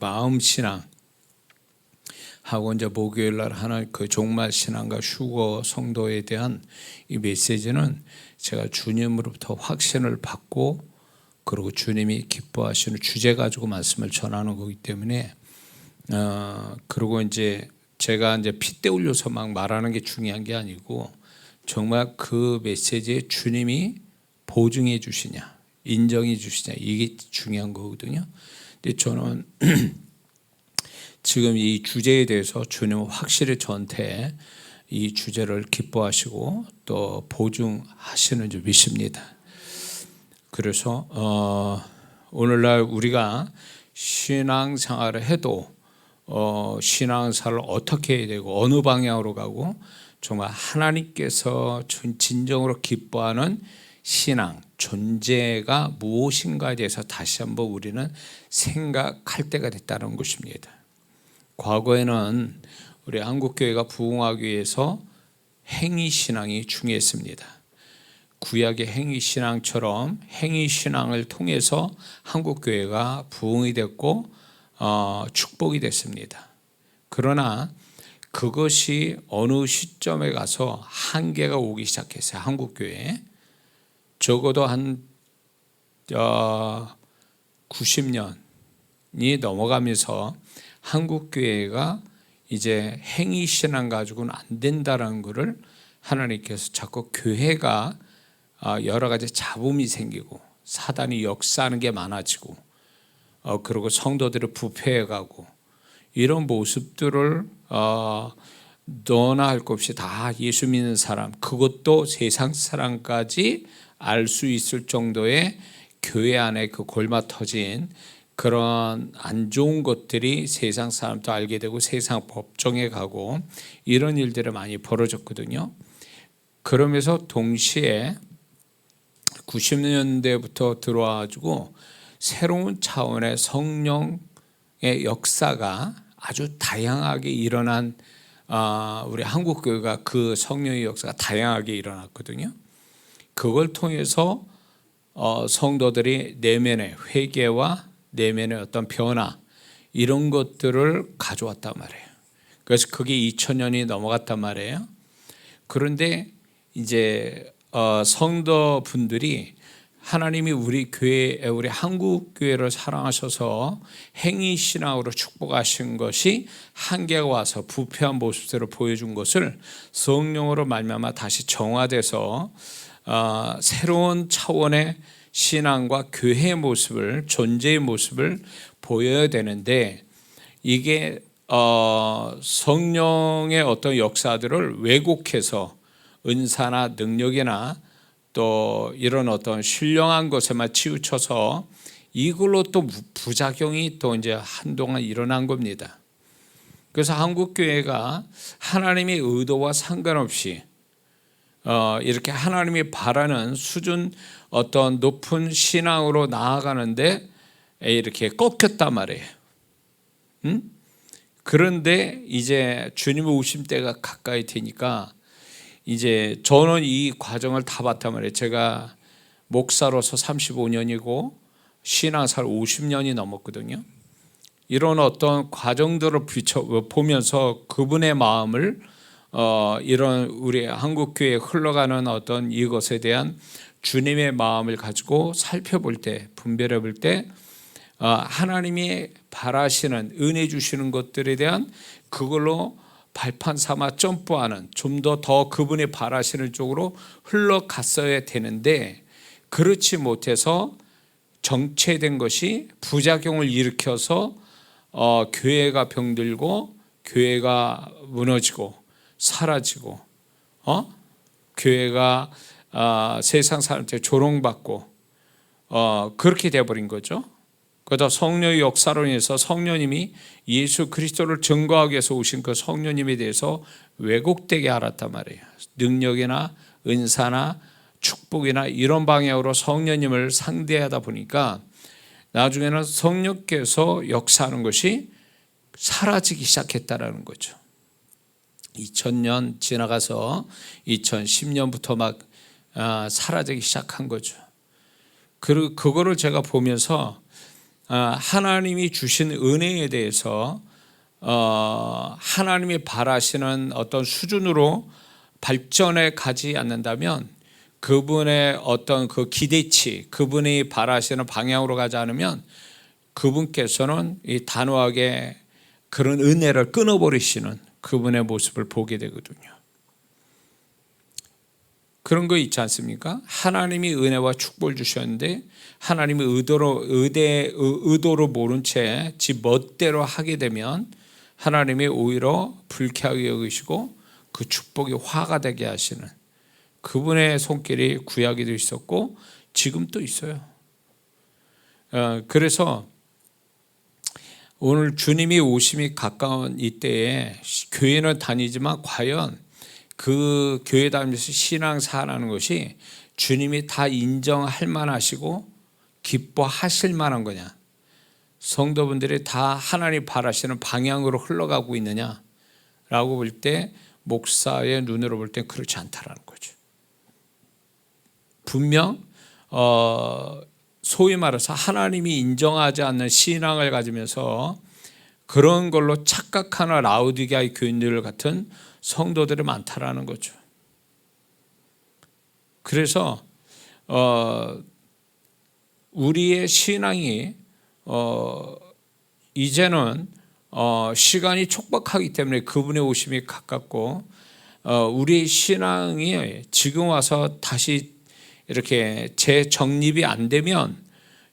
마음 신앙 하고 이제 목요일 날 하는 그 종말 신앙과 휴거 성도에 대한 이 메시지는 제가 주님으로부터 확신을 받고 그리고 주님이 기뻐하시는 주제 가지고 말씀을 전하는 거기 때문에 그리고 이제 제가 이제 핏대 올려서 막 말하는 게 중요한 게 아니고 정말 그 메시지에 주님이 보증해 주시냐, 인정해 주시냐, 이게 중요한 거거든요. 근데 저는 지금 이 주제에 대해서 주님은 확실히 저한테 이 주제를 기뻐하시고 또 보증하시는 줄 믿습니다. 그래서 오늘날 우리가 신앙생활을 해도 신앙생활을 어떻게 해야 되고 어느 방향으로 가고 정말 하나님께서 진정으로 기뻐하는 신앙, 존재가 무엇인가에 대해서 다시 한번 우리는 생각할 때가 됐다는 것입니다. 과거에는 우리 한국교회가 부흥하기 위해서 행위신앙이 중요했습니다. 구약의 행위신앙처럼 행위신앙을 통해서 한국교회가 부흥이 됐고 축복이 됐습니다. 그러나 그것이 어느 시점에 가서 한계가 오기 시작했어요. 한국교회에. 적어도 한 90년이 넘어가면서 한국교회가 이제 행위신앙 가지고는 안 된다는 것을 하나님께서 자꾸 교회가 여러 가지 잡음이 생기고 사단이 역사하는 게 많아지고 그리고 성도들이 부패해가고 이런 모습들을 너나 할 것 없이 다 예수 믿는 사람, 그것도 세상 사람까지 알 수 있을 정도의 교회 안에 그 골마 터진 그런 안 좋은 것들이 세상 사람도 알게 되고 세상 법정에 가고 이런 일들이 많이 벌어졌거든요. 그러면서 동시에 90년대부터 들어와가지고 새로운 차원의 성령의 역사가 아주 다양하게 일어난 우리 한국교회가 그 성령의 역사가 다양하게 일어났거든요. 그걸 통해서 성도들이 내면의 회개와 내면의 어떤 변화 이런 것들을 가져왔단 말이에요. 그래서 그게 2000년이 넘어갔단 말이에요. 그런데 이제 성도분들이 하나님이 우리 교회, 우리 한국 교회를 사랑하셔서 행위신앙으로 축복하신 것이 한계가 와서 부패한 모습들을 보여준 것을 성령으로 말미암아 다시 정화돼서 새로운 차원의 신앙과 교회의 모습을, 존재의 모습을 보여야 되는데 이게 성령의 어떤 역사들을 왜곡해서 은사나 능력이나 또 이런 어떤 신령한 것에만 치우쳐서 이걸로 또 부작용이 또 이제 한동안 일어난 겁니다. 그래서 한국교회가 하나님의 의도와 상관없이 이렇게 하나님이 바라는 수준 어떤 높은 신앙으로 나아가는데 이렇게 꺾였단 말이에요. 그런데 이제 주님의 오심 때가 가까이 되니까 이제 저는 이 과정을 다 봤단 말이에요. 제가 목사로서 35년이고 신앙생활 50년이 넘었거든요. 이런 어떤 과정들을 보면서 그분의 마음을 이런 우리 한국교회에 흘러가는 어떤 이것에 대한 주님의 마음을 가지고 살펴볼 때, 분별해 볼 때 하나님이 바라시는 은혜 주시는 것들에 대한 그걸로 발판 삼아 점프하는 좀 더 그분이 바라시는 쪽으로 흘러갔어야 되는데 그렇지 못해서 정체된 것이 부작용을 일으켜서 교회가 병들고 교회가 무너지고 사라지고 교회가 세상 사람한테 조롱받고 그렇게 돼버린 거죠. 그러다 성령의 역사로 인해서 성령님이 예수 그리스도를 증거하기 위해서 오신 그 성령님에 대해서 왜곡되게 알았단 말이에요. 능력이나 은사나 축복이나 이런 방향으로 성령님을 상대하다 보니까 나중에는 성령께서 역사하는 것이 사라지기 시작했다라는 거죠. 2000년 지나가서 2010년부터 막 사라지기 시작한 거죠. 그거를 제가 보면서 하나님이 주신 은혜에 대해서 하나님이 바라시는 어떤 수준으로 발전해 가지 않는다면, 그분의 어떤 그 기대치, 그분이 바라시는 방향으로 가지 않으면 그분께서는 이 단호하게 그런 은혜를 끊어버리시는 그분의 모습을 보게 되거든요. 그런 거 있지 않습니까? 하나님이 은혜와 축복을 주셨는데 하나님이 의도로 모른 채 지 멋대로 하게 되면 하나님이 오히려 불쾌하게 여기시고 그 축복이 화가 되게 하시는 그분의 손길이 구약에도 있었고 지금도 있어요. 그래서 오늘 주님이 오심이 가까운 이때에 교회는 다니지만 과연 그 교회 다니면서 신앙생활하는 것이 주님이 다 인정할 만하시고 기뻐하실 만한 거냐, 성도분들이 다 하나님 바라시는 방향으로 흘러가고 있느냐라고 볼 때 목사의 눈으로 볼 때 그렇지 않다라는 거죠. 분명 소위 말해서 하나님이 인정하지 않는 신앙을 가지면서 그런 걸로 착각하는 라우디게아의 교인들 같은 성도들이 많다라는 거죠. 그래서 우리의 신앙이 이제는 시간이 촉박하기 때문에 그분의 오심이 가깝고 우리의 신앙이 지금 와서 다시 이렇게 재정립이 안 되면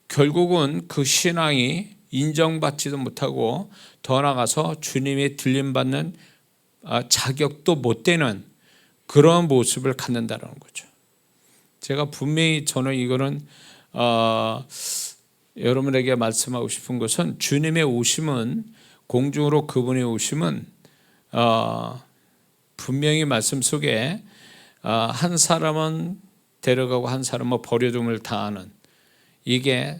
결국은 그 신앙이 인정받지도 못하고 더 나아가서 주님의 들림받는 자격도 못 되는 그런 모습을 갖는다는 거죠. 제가 분명히 저는 이거는 여러분에게 말씀하고 싶은 것은 주님의 오심은, 공중으로 그분의 오심은 분명히 말씀 속에 한 사람은 데려가고 한 사람은 버려둠을 당하는, 이게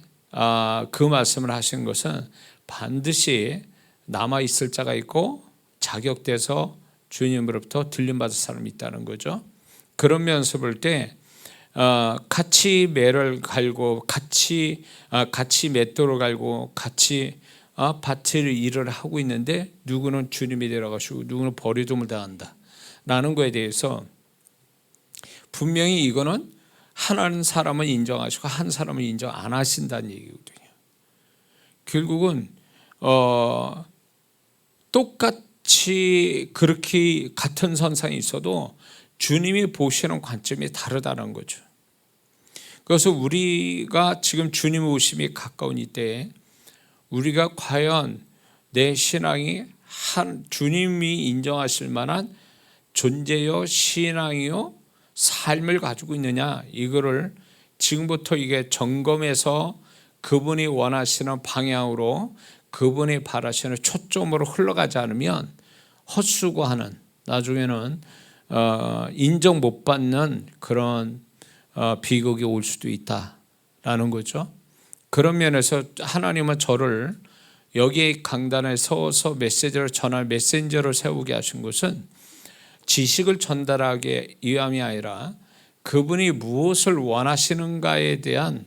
그 말씀을 하신 것은 반드시 남아있을 자가 있고 자격돼서 주님으로부터 들림받을 사람이 있다는 거죠. 그런 면에서 볼 때 같이 매를 갈고 같이 맷돌을 갈고 같이 밭을 일을 하고 있는데 누구는 주님이 데려가시고 누구는 버려둠을 당한다 라는 거에 대해서 분명히 이거는 한 사람은 인정하시고 한 사람은 인정 안 하신다는 얘기거든요. 결국은 똑같이 그렇게 같은 선상에 있어도 주님이 보시는 관점이 다르다는 거죠. 그래서 우리가 지금 주님 오심이 가까운 이때에 우리가 과연 내 신앙이 주님이 인정하실 만한 존재요, 신앙이요, 삶을 가지고 있느냐, 이거를 지금부터 이게 점검해서 그분이 원하시는 방향으로, 그분이 바라시는 초점으로 흘러가지 않으면 헛수고하는, 나중에는 인정 못 받는 그런 비극이 올 수도 있다라는 거죠. 그런 면에서 하나님은 저를 여기 강단에 서서 메시지를 전할 메신저로 세우게 하신 것은 지식을 전달하기 위함이 아니라 그분이 무엇을 원하시는가에 대한,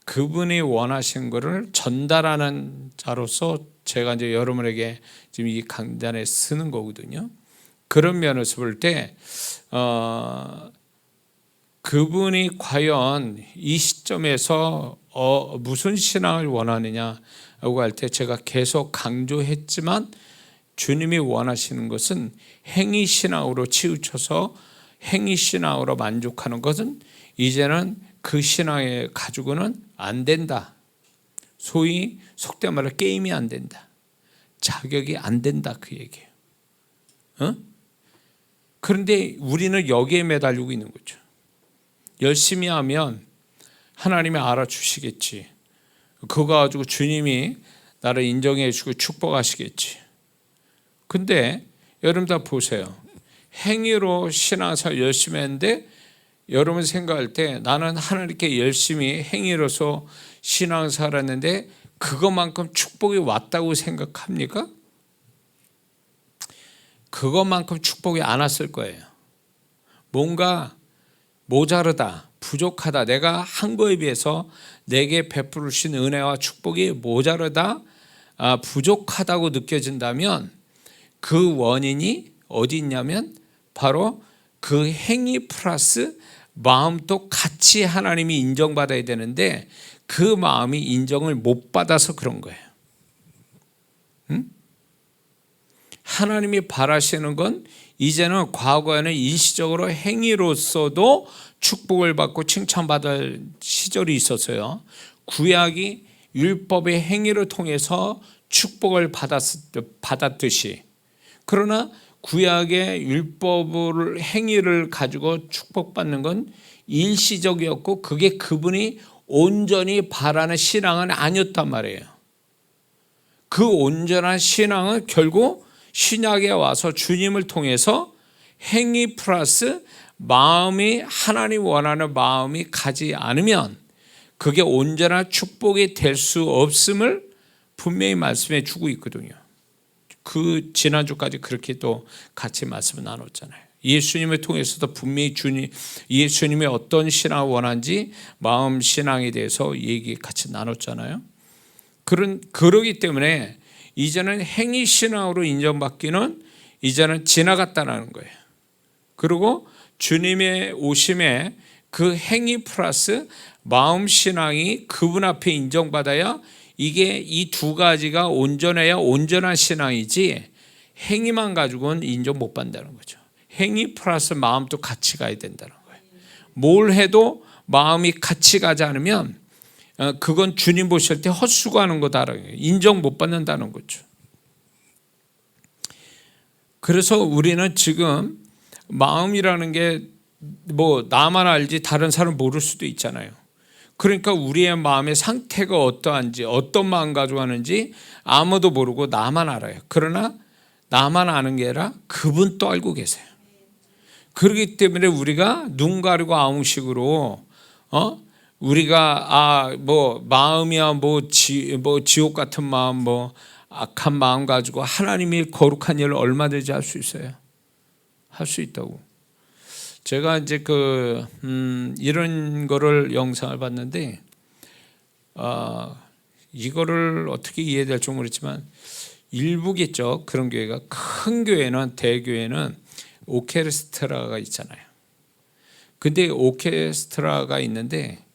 그분이 원하신 것을 전달하는 자로서 제가 이제 여러분에게 지금 이 강단에 쓰는 거거든요. 그런 면에서 볼 때 그분이 과연 이 시점에서 무슨 신앙을 원하느냐라고 할 때 제가 계속 강조했지만 주님이 원하시는 것은 행위신앙으로 치우쳐서 행위신앙으로 만족하는 것은 이제는 그 신앙에 가지고는 안 된다. 소위 속된 말로 게임이 안 된다. 자격이 안 된다, 그 얘기예요. 그런데 우리는 여기에 매달리고 있는 거죠. 열심히 하면 하나님이 알아주시겠지. 그거 가지고 주님이 나를 인정해 주고 축복하시겠지. 근데 여러분 다 보세요. 행위로 신앙생활 열심히 했는데 여러분 생각할 때 나는 하나님께 열심히 행위로서 신앙생활 했는데 그것만큼 축복이 왔다고 생각합니까? 그것만큼 축복이 안 왔을 거예요. 뭔가 모자르다, 부족하다, 내가 한 거에 비해서 내게 베푸르신 은혜와 축복이 모자르다, 부족하다고 느껴진다면 그 원인이 어디 있냐면 바로 그 행위 플러스 마음도 같이 하나님이 인정받아야 되는데 그 마음이 인정을 못 받아서 그런 거예요. 하나님이 바라시는 건 이제는 과거에는 일시적으로 행위로서도 축복을 받고 칭찬받을 시절이 있었어요. 구약이 율법의 행위를 통해서 축복을 받았듯이, 그러나 구약의 율법을 행위를 가지고 축복받는 건 일시적이었고 그게 그분이 온전히 바라는 신앙은 아니었단 말이에요. 그 온전한 신앙은 결국 신약에 와서 주님을 통해서 행위 플러스 마음이 하나님 원하는 마음이 가지 않으면 그게 온전한 축복이 될 수 없음을 분명히 말씀해 주고 있거든요. 그 지난주까지 그렇게 또 같이 말씀을 나눴잖아요. 예수님을 통해서도 분명히 예수님의 어떤 신앙을 원하는지 마음 신앙에 대해서 얘기 같이 나눴잖아요. 그러기 때문에 이제는 행위 신앙으로 인정받기는 이제는 지나갔다는 거예요. 그리고 주님의 오심에 그 행위 플러스 마음 신앙이 그분 앞에 인정받아야 이게 이 두 가지가 온전해야 온전한 신앙이지 행위만 가지고는 인정 못 받는다는 거죠. 행위 플러스 마음도 같이 가야 된다는 거예요. 뭘 해도 마음이 같이 가지 않으면 그건 주님 보실 때 헛수고하는 거다라는 거예요. 인정 못 받는다는 거죠. 그래서 우리는 지금 마음이라는 게 뭐 나만 알지 다른 사람 모를 수도 있잖아요. 그러니까 우리의 마음의 상태가 어떠한지 어떤 마음 가지고 하는지 아무도 모르고 나만 알아요. 그러나 나만 아는 게 아니라 그분도 알고 계세요. 그렇기 때문에 우리가 눈 가리고 아웅식으로 우리가 뭐 마음이야 뭐 지옥 같은 마음 뭐 악한 마음 가지고 하나님이 거룩한 일을 얼마든지 할 수 있어요. 할 수 있다고. 제가 이제 이런 거를 영상을 봤는데 이거를 어떻게 이해될지 모르겠지만 일부겠죠. 그런 교회가 큰 교회는 대교회는 오케스트라가 있잖아요. 근데 오케스트라가 있는데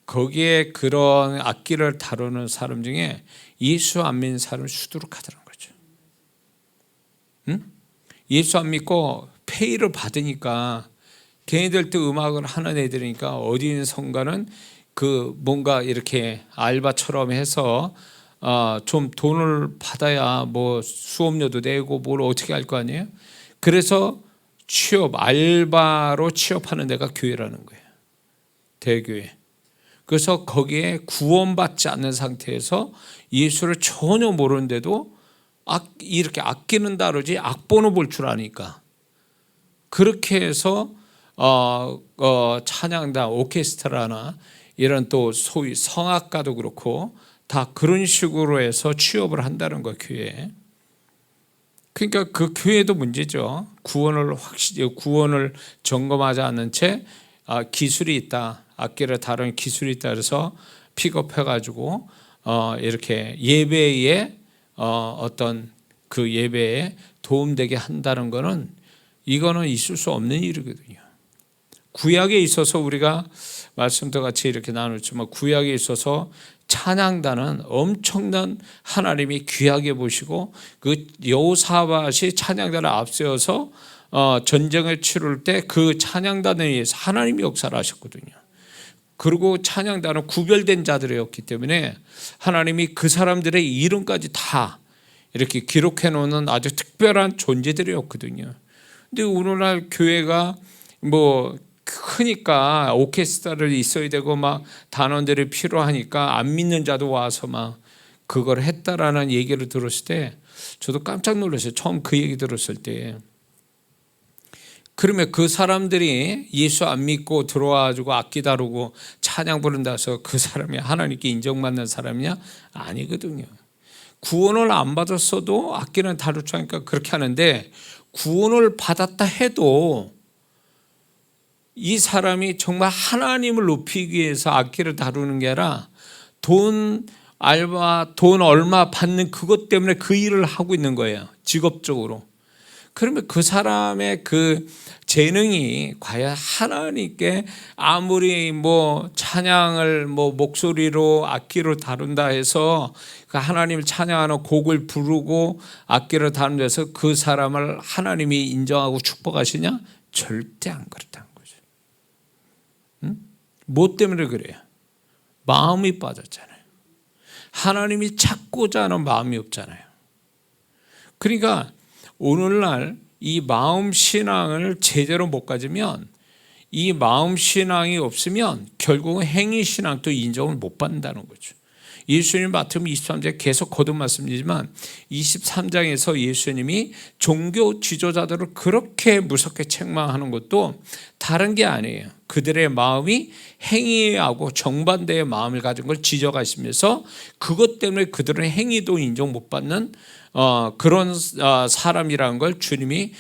거기에 그런 악기를 다루는 사람 중에 예수 안 믿는 사람을 수두룩하더라는 거죠. 예수 안 믿고 페이를 받으니까 걔네들 또 음악을 하는 애들이니까 어디 있는 성가는 뭔가 이렇게 알바처럼 해서 좀 돈을 받아야 뭐 수업료도 내고 뭘 어떻게 할 거 아니에요. 그래서 알바로 취업하는 데가 교회라는 거예요. 대교회. 그래서 거기에 구원받지 않는 상태에서 예수를 전혀 모르는데도 이렇게 악기는 다르지 악보는 볼 줄 아니까 그렇게 해서 찬양단 오케스트라나 이런 또 소위 성악가도 그렇고 다 그런 식으로 해서 취업을 한다는 거예요. 교회에. 그러니까 그 교회도 문제죠. 구원을 점검하지 않는 채 기술이 있다, 악기를 다루는 기술이 있다 그래서 픽업해가지고 이렇게 예배에 어떤 그 예배에 도움되게 한다는 거는 이거는 있을 수 없는 일이거든요. 구약에 있어서 우리가 말씀도 같이 이렇게 나눴지만 구약에 있어서 찬양단은 엄청난 하나님이 귀하게 보시고 그 여호사밧이 찬양단을 앞세워서 전쟁을 치를 때 그 찬양단에 의해서 하나님이 역사를 하셨거든요. 그리고 찬양단은 구별된 자들이었기 때문에 하나님이 그 사람들의 이름까지 다 이렇게 기록해 놓는 아주 특별한 존재들이었거든요. 근데 오늘날 교회가 뭐 크니까 오케스트라를 있어야 되고 막 단원들이 필요하니까 안 믿는 자도 와서 막 그걸 했다라는 얘기를 들었을 때 저도 깜짝 놀랐어요. 처음 그 얘기 들었을 때. 그러면 그 사람들이 예수 안 믿고 들어와가지고 악기 다루고 찬양 부른다 해서 그 사람이 하나님께 인정받는 사람이냐? 아니거든요. 구원을 안 받았어도 악기는 다룰 줄 아니까 그렇게 하는데 구원을 받았다 해도 이 사람이 정말 하나님을 높이기 위해서 악기를 다루는 게 아니라 돈 알바, 돈 얼마 받는 그것 때문에 그 일을 하고 있는 거예요. 직업적으로. 그러면 그 사람의 그 재능이 과연 하나님께 아무리 뭐 찬양을 뭐 목소리로 악기로 다룬다 해서 그 하나님을 찬양하는 곡을 부르고 악기를 다룬다 해서 그 사람을 하나님이 인정하고 축복하시냐? 절대 안 그렇다는 거죠. 응? 뭐 때문에 그래요? 마음이 빠졌잖아요. 하나님이 찾고자 하는 마음이 없잖아요. 그러니까 오늘날 이 마음 신앙을 제대로 못 가지면, 이 마음 신앙이 없으면 결국은 행위 신앙도 인정을 못 받는다는 거죠. 예수님 마태복음 23장에 계속 거듭 말씀이지만 23장에서 예수님이 종교 지도자들을 그렇게 무섭게 책망하는 것도 다른 게 아니에요. 그들의 마음이 행위하고 정반대의 마음을 가진 걸 지적하시면서 그것 때문에 그들은 행위도 인정 못 받는 그런 사람이라는 걸 주님이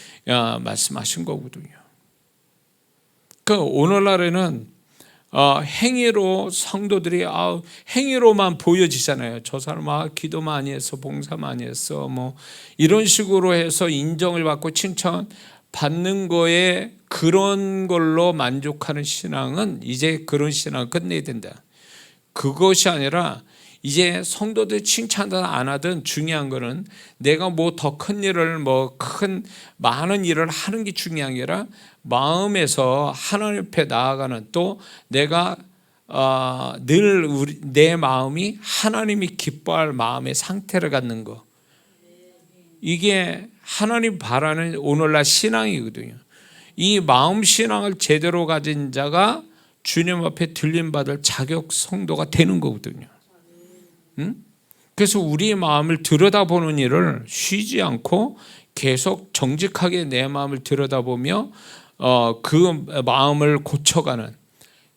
말씀하신 거거든요. 그러니까 오늘날에는 행위로 성도들이 행위로만 보여지잖아요. 저 사람 기도 많이 했어, 봉사 많이 했어, 뭐 이런 식으로 해서 인정을 받고 칭찬 받는 거에 그런 걸로 만족하는 신앙은 이제 그런 신앙을 끝내야 된다. 그것이 아니라 이제 성도들 칭찬하든 안 하든 중요한 거는 내가 뭐 더 큰 일을 뭐 큰 많은 일을 하는 게 중요한 게 아니라 마음에서 하나님 앞에 나아가는, 또 내가 늘 내 마음이 하나님이 기뻐할 마음의 상태를 갖는 거, 이게 하나님 바라는 오늘날 신앙이거든요. 이 마음 신앙을 제대로 가진 자가 주님 앞에 들림받을 자격 성도가 되는 거거든요. 그래서 우리의 마음을 들여다보는 일을 쉬지 않고 계속 정직하게 내 마음을 들여다보며 그 마음을 고쳐가는,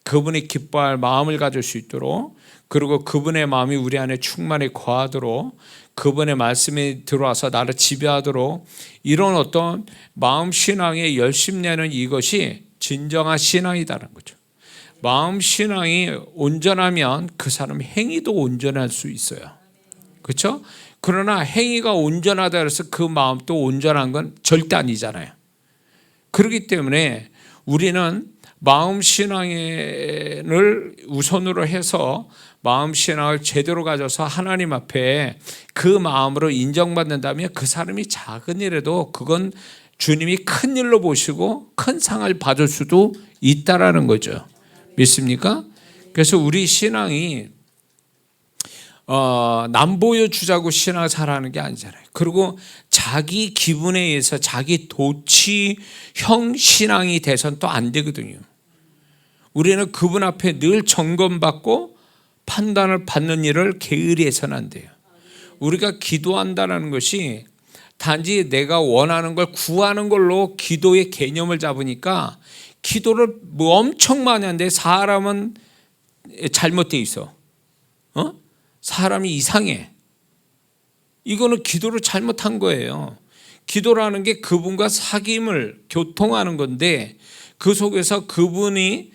그분이 기뻐할 마음을 가질 수 있도록, 그리고 그분의 마음이 우리 안에 충만히 거하도록, 그분의 말씀이 들어와서 나를 지배하도록, 이런 어떤 마음 신앙에 열심 내는 이것이 진정한 신앙이다라는 거죠. 마음 신앙이 온전하면 그 사람 행위도 온전할 수 있어요. 그렇죠? 그러나 행위가 온전하다 해서 그 마음도 온전한 건 절대 아니잖아요. 그렇기 때문에 우리는 마음 신앙을 우선으로 해서 마음 신앙을 제대로 가져서 하나님 앞에 그 마음으로 인정받는다면 그 사람이 작은 일에도 그건 주님이 큰 일로 보시고 큰 상을 받을 수도 있다라는 거죠. 믿습니까? 그래서 우리 신앙이 남 보여주자고 신앙을 살아가는 게 아니잖아요. 그리고 자기 기분에 의해서 자기 도취형 신앙이 돼서는 또 안 되거든요. 우리는 그분 앞에 늘 점검받고 판단을 받는 일을 게을리 해서는 안 돼요. 우리가 기도한다는 것이 단지 내가 원하는 걸 구하는 걸로 기도의 개념을 잡으니까 기도를 뭐 엄청 많이 하는데 사람은 잘못돼 있어. 사람이 이상해. 이거는 기도를 잘못한 거예요. 기도라는 게 그분과 사귐을 교통하는 건데 그 속에서 그분을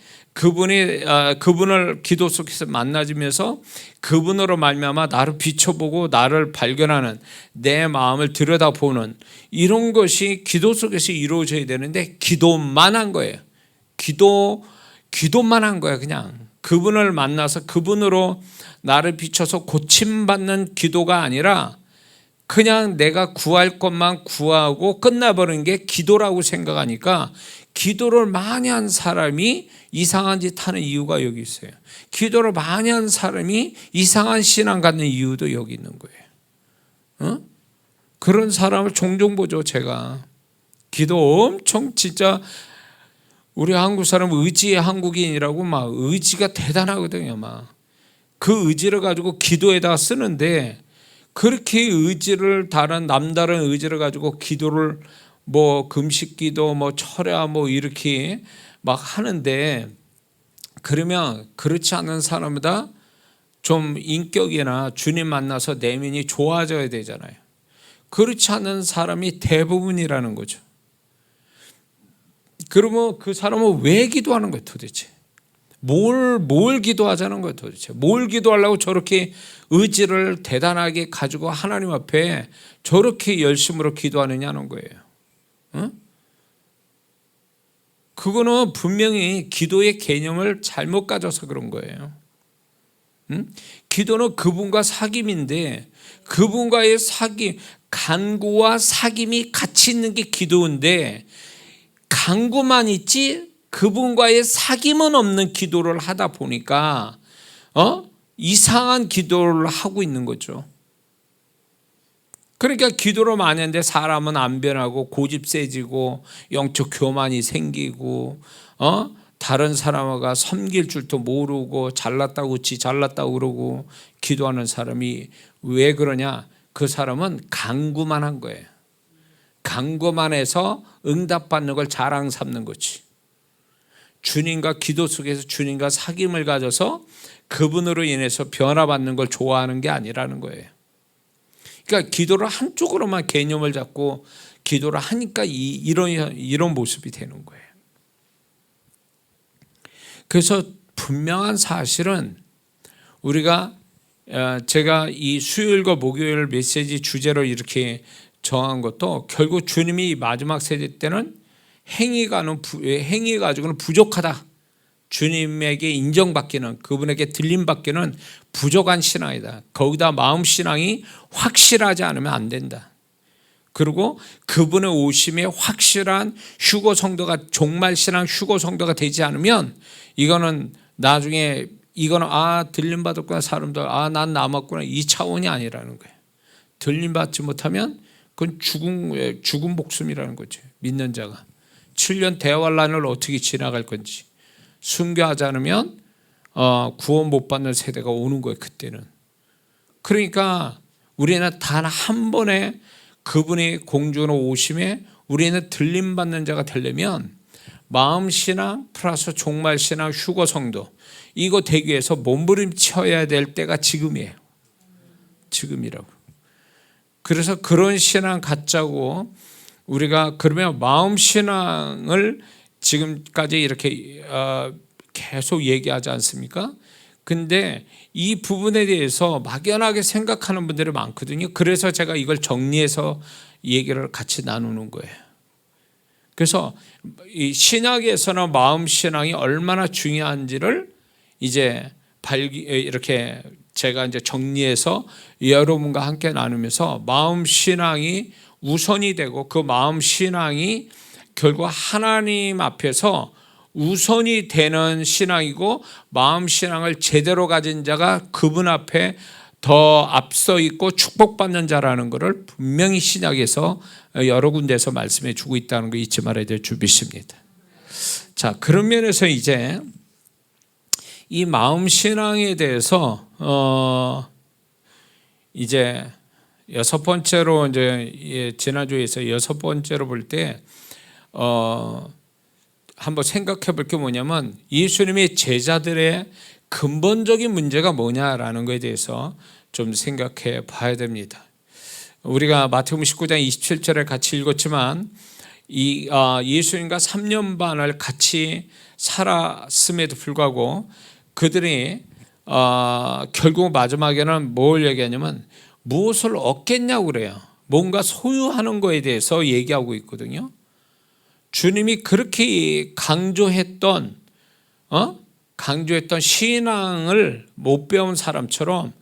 기도 속에서 만나지면서 그분으로 말미암아 나를 비춰보고 나를 발견하는, 내 마음을 들여다보는 이런 것이 기도 속에서 이루어져야 되는데 기도만 한 거예요. 기도만 한 거예요. 그냥 그분을 만나서 그분으로 나를 비춰서 고침받는 기도가 아니라 그냥 내가 구할 것만 구하고 끝나버리는 게 기도라고 생각하니까 기도를 많이 한 사람이 이상한 짓 하는 이유가 여기 있어요. 기도를 많이 한 사람이 이상한 신앙 갖는 이유도 여기 있는 거예요. 그런 사람을 종종 보죠. 제가 기도 엄청 진짜 우리 한국 사람 의지의 한국인이라고 막 의지가 대단하거든요. 막 그 의지를 가지고 기도에다가 쓰는데 그렇게 의지를 남다른 의지를 가지고 기도를 뭐 금식기도 뭐 철야 뭐 이렇게 막 하는데, 그러면 그렇지 않은 사람보다 좀 인격이나 주님 만나서 내면이 좋아져야 되잖아요. 그렇지 않은 사람이 대부분이라는 거죠. 그러면 그 사람은 왜 기도하는 거예요 도대체? 뭘 기도하자는 거예요 도대체? 뭘 기도하려고 저렇게 의지를 대단하게 가지고 하나님 앞에 저렇게 열심으로 기도하느냐는 거예요. 응? 그거는 분명히 기도의 개념을 잘못 가져서 그런 거예요. 응? 기도는 그분과 사귐인데 그분과의 사귐, 간구와 사귐이 같이 있는 게 기도인데 간구만 있지 그분과의 사귐은 없는 기도를 하다 보니까 이상한 기도를 하고 있는 거죠. 그러니까 기도를 많이 하는데 사람은 안 변하고 고집 세지고 영적 교만이 생기고 다른 사람과 섬길 줄도 모르고 잘났다고 잘났다고 그러고 기도하는 사람이 왜 그러냐? 그 사람은 간구만 한 거예요. 간구만 해서 응답받는 걸 자랑 삼는 거지. 주님과 기도 속에서 주님과 사귐을 가져서 그분으로 인해서 변화받는 걸 좋아하는 게 아니라는 거예요. 그러니까 기도를 한쪽으로만 개념을 잡고 기도를 하니까 이런 모습이 되는 거예요. 그래서 분명한 사실은 우리가 제가 이 수요일과 목요일 메시지 주제로 이렇게 정한 것도 결국 주님이 마지막 세대 때는 행위 가지고는 부족하다. 주님에게 인정받기는 그분에게 들림받기는 부족한 신앙이다. 거기다 마음 신앙이 확실하지 않으면 안 된다. 그리고 그분의 오심에 확실한 휴거 성도가 종말 신앙 휴거 성도가 되지 않으면 이거는 나중에 이거는 들림받았구나 사람들 난 남았구나 이 차원이 아니라는 거예요. 들림받지 못하면 그건 죽은 목숨이라는 거죠. 믿는 자가 7년 대환란을 어떻게 지나갈 건지 순교하지 않으면 구원 못 받는 세대가 오는 거예요. 그때는. 그러니까 우리는 단 한 번에 그분의 공중으로 오심에 우리는 들림받는 자가 되려면 마음신앙 플러스 종말신앙 휴거성도 이거 되기 위해서 몸부림쳐야 될 때가 지금이에요. 지금이라고. 그래서 그런 신앙 갖자고 우리가 그러면 마음신앙을 지금까지 이렇게 계속 얘기하지 않습니까? 근데 이 부분에 대해서 막연하게 생각하는 분들이 많거든요. 그래서 제가 이걸 정리해서 얘기를 같이 나누는 거예요. 그래서 이 신학에서는 마음 신앙이 얼마나 중요한지를 이제 이렇게 제가 이제 정리해서 여러분과 함께 나누면서 마음 신앙이 우선이 되고 그 마음 신앙이 결국 하나님 앞에서 우선이 되는 신앙이고 마음 신앙을 제대로 가진 자가 그분 앞에 더 앞서 있고 축복받는 자라는 것을 분명히 신약에서 여러 군데에서 말씀해 주고 있다는 거 잊지 말아야 될 주비십니다. 자, 그런 면에서 이제 이 마음 신앙에 대해서 이제 여섯 번째로 이제 지난주에서 여섯 번째로 볼 때 한번 생각해 볼 게 뭐냐면 예수님의 제자들의 근본적인 문제가 뭐냐라는 것에 대해서 좀 생각해 봐야 됩니다. 우리가 마태복음 19장 27절에 같이 읽었지만 예수님과 3년 반을 같이 살았음에도 불구하고 그들이 결국 마지막에는 뭘 얘기하냐면 무엇을 얻겠냐고 그래요. 뭔가 소유하는 거에 대해서 얘기하고 있거든요. 주님이 그렇게 강조했던 신앙을 못 배운 사람처럼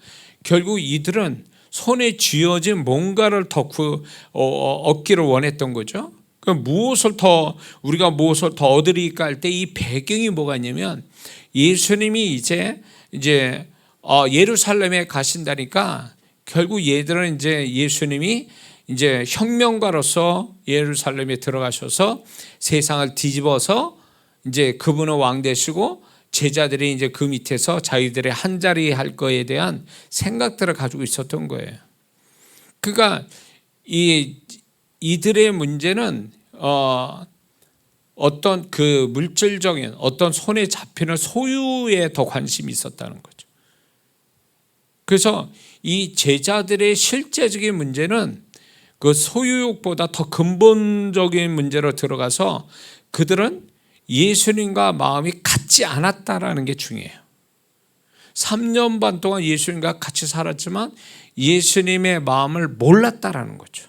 결국 이들은 손에 쥐어진 뭔가를 더 얻기를 원했던 거죠. 우리가 무엇을 더 얻으리까 할 때 이 배경이 뭐가 있냐면 예수님이 이제 예루살렘에 가신다니까 결국 얘들은 이제 예수님이 이제 혁명가로서 예루살렘에 들어가셔서 세상을 뒤집어서 이제 그분은 왕 되시고 제자들이 이제 그 밑에서 자기들의 한 자리 할 거에 대한 생각들을 가지고 있었던 거예요. 그러니까 이들의 문제는 어떤 그 물질적인 어떤 손에 잡히는 소유에 더 관심이 있었다는 거죠. 그래서 이 제자들의 실제적인 문제는 그 소유욕보다 더 근본적인 문제로 들어가서 그들은 예수님과 마음이 같지 않았다라는 게 중요해요. 3년 반 동안 예수님과 같이 살았지만 예수님의 마음을 몰랐다라는 거죠.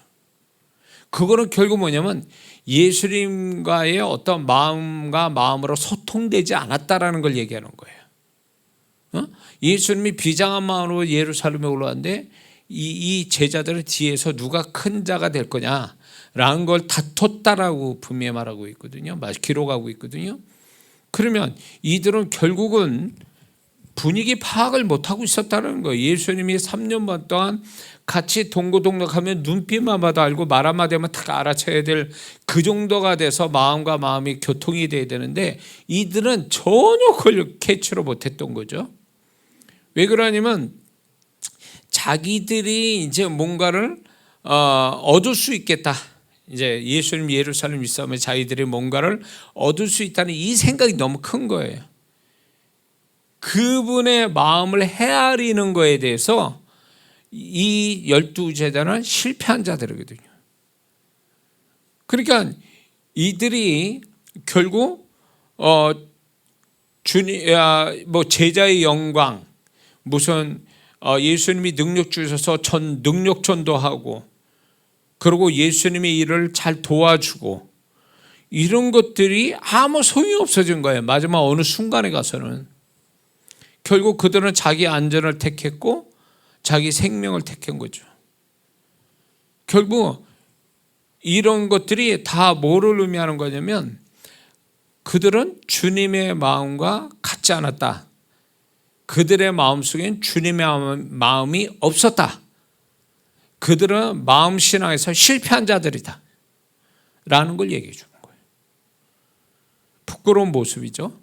그거는 결국 뭐냐면 예수님과의 어떤 마음과 마음으로 소통되지 않았다라는 걸 얘기하는 거예요. 예수님이 비장한 마음으로 예루살렘에 올라왔는데 이 제자들은 뒤에서 누가 큰 자가 될 거냐라는 걸 다퉜다라고 분명히 말하고 있거든요. 기록하고 있거든요. 그러면 이들은 결국은 분위기 파악을 못하고 있었다는 거예요. 예수님이 3년 반 동안 같이 동고동락하면 눈빛만 봐도 알고 말 한마디 하면 딱 알아채야 될 그 정도가 돼서 마음과 마음이 교통이 돼야 되는데 이들은 전혀 그걸 캐치를 못했던 거죠. 왜 그러냐면 자기들이 이제 뭔가를 얻을 수 있겠다. 이제 예수님 예루살렘 입성하면 자기들이 뭔가를 얻을 수 있다는 이 생각이 너무 큰 거예요. 그분의 마음을 헤아리는 거에 대해서 이 12제자는 실패한 자들이거든요. 그러니까 이들이 결국 제자의 영광, 무슨 예수님이 능력 주셔서 능력 전도하고, 그리고 예수님의 일을 잘 도와주고, 이런 것들이 아무 소용이 없어진 거예요. 마지막 어느 순간에 가서는 결국 그들은 자기 안전을 택했고 자기 생명을 택한 거죠. 결국 이런 것들이 다 뭐를 의미하는 거냐면 그들은 주님의 마음과 같지 않았다. 그들의 마음속엔 주님의 마음이 없었다. 그들은 마음신앙에서 실패한 자들이다 라는 걸 얘기해 주는 거예요. 부끄러운 모습이죠.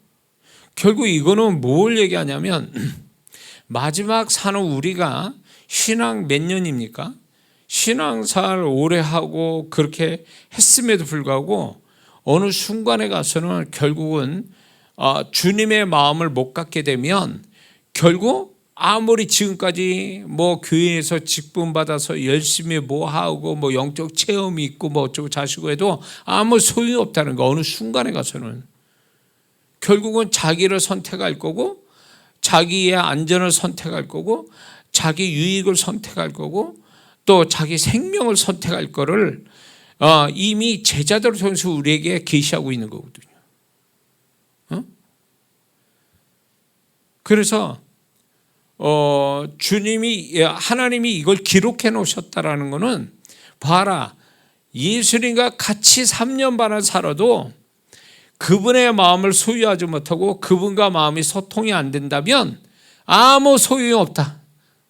결국 이거는 뭘 얘기하냐면 마지막 사는 우리가 신앙 몇 년입니까? 신앙생활 오래 하고 그렇게 했음에도 불구하고 어느 순간에 가서는 결국은 주님의 마음을 못 갖게 되면 결국 아무리 지금까지 뭐 교회에서 직분 받아서 열심히 뭐 하고 뭐 영적 체험이 있고 뭐 어쩌고 자시고 해도 아무 소용이 없다는 거. 어느 순간에 가서는 결국은 자기를 선택할 거고 자기의 안전을 선택할 거고 자기 유익을 선택할 거고 또 자기 생명을 선택할 거를 이미 제자들을 통해서 우리에게 계시하고 있는 거거든요. 그래서 하나님이 이걸 기록해 놓으셨다라는 것은 봐라, 예수님과 같이 3년 반을 살아도 그분의 마음을 소유하지 못하고 그분과 마음이 소통이 안 된다면 아무 소용이 없다.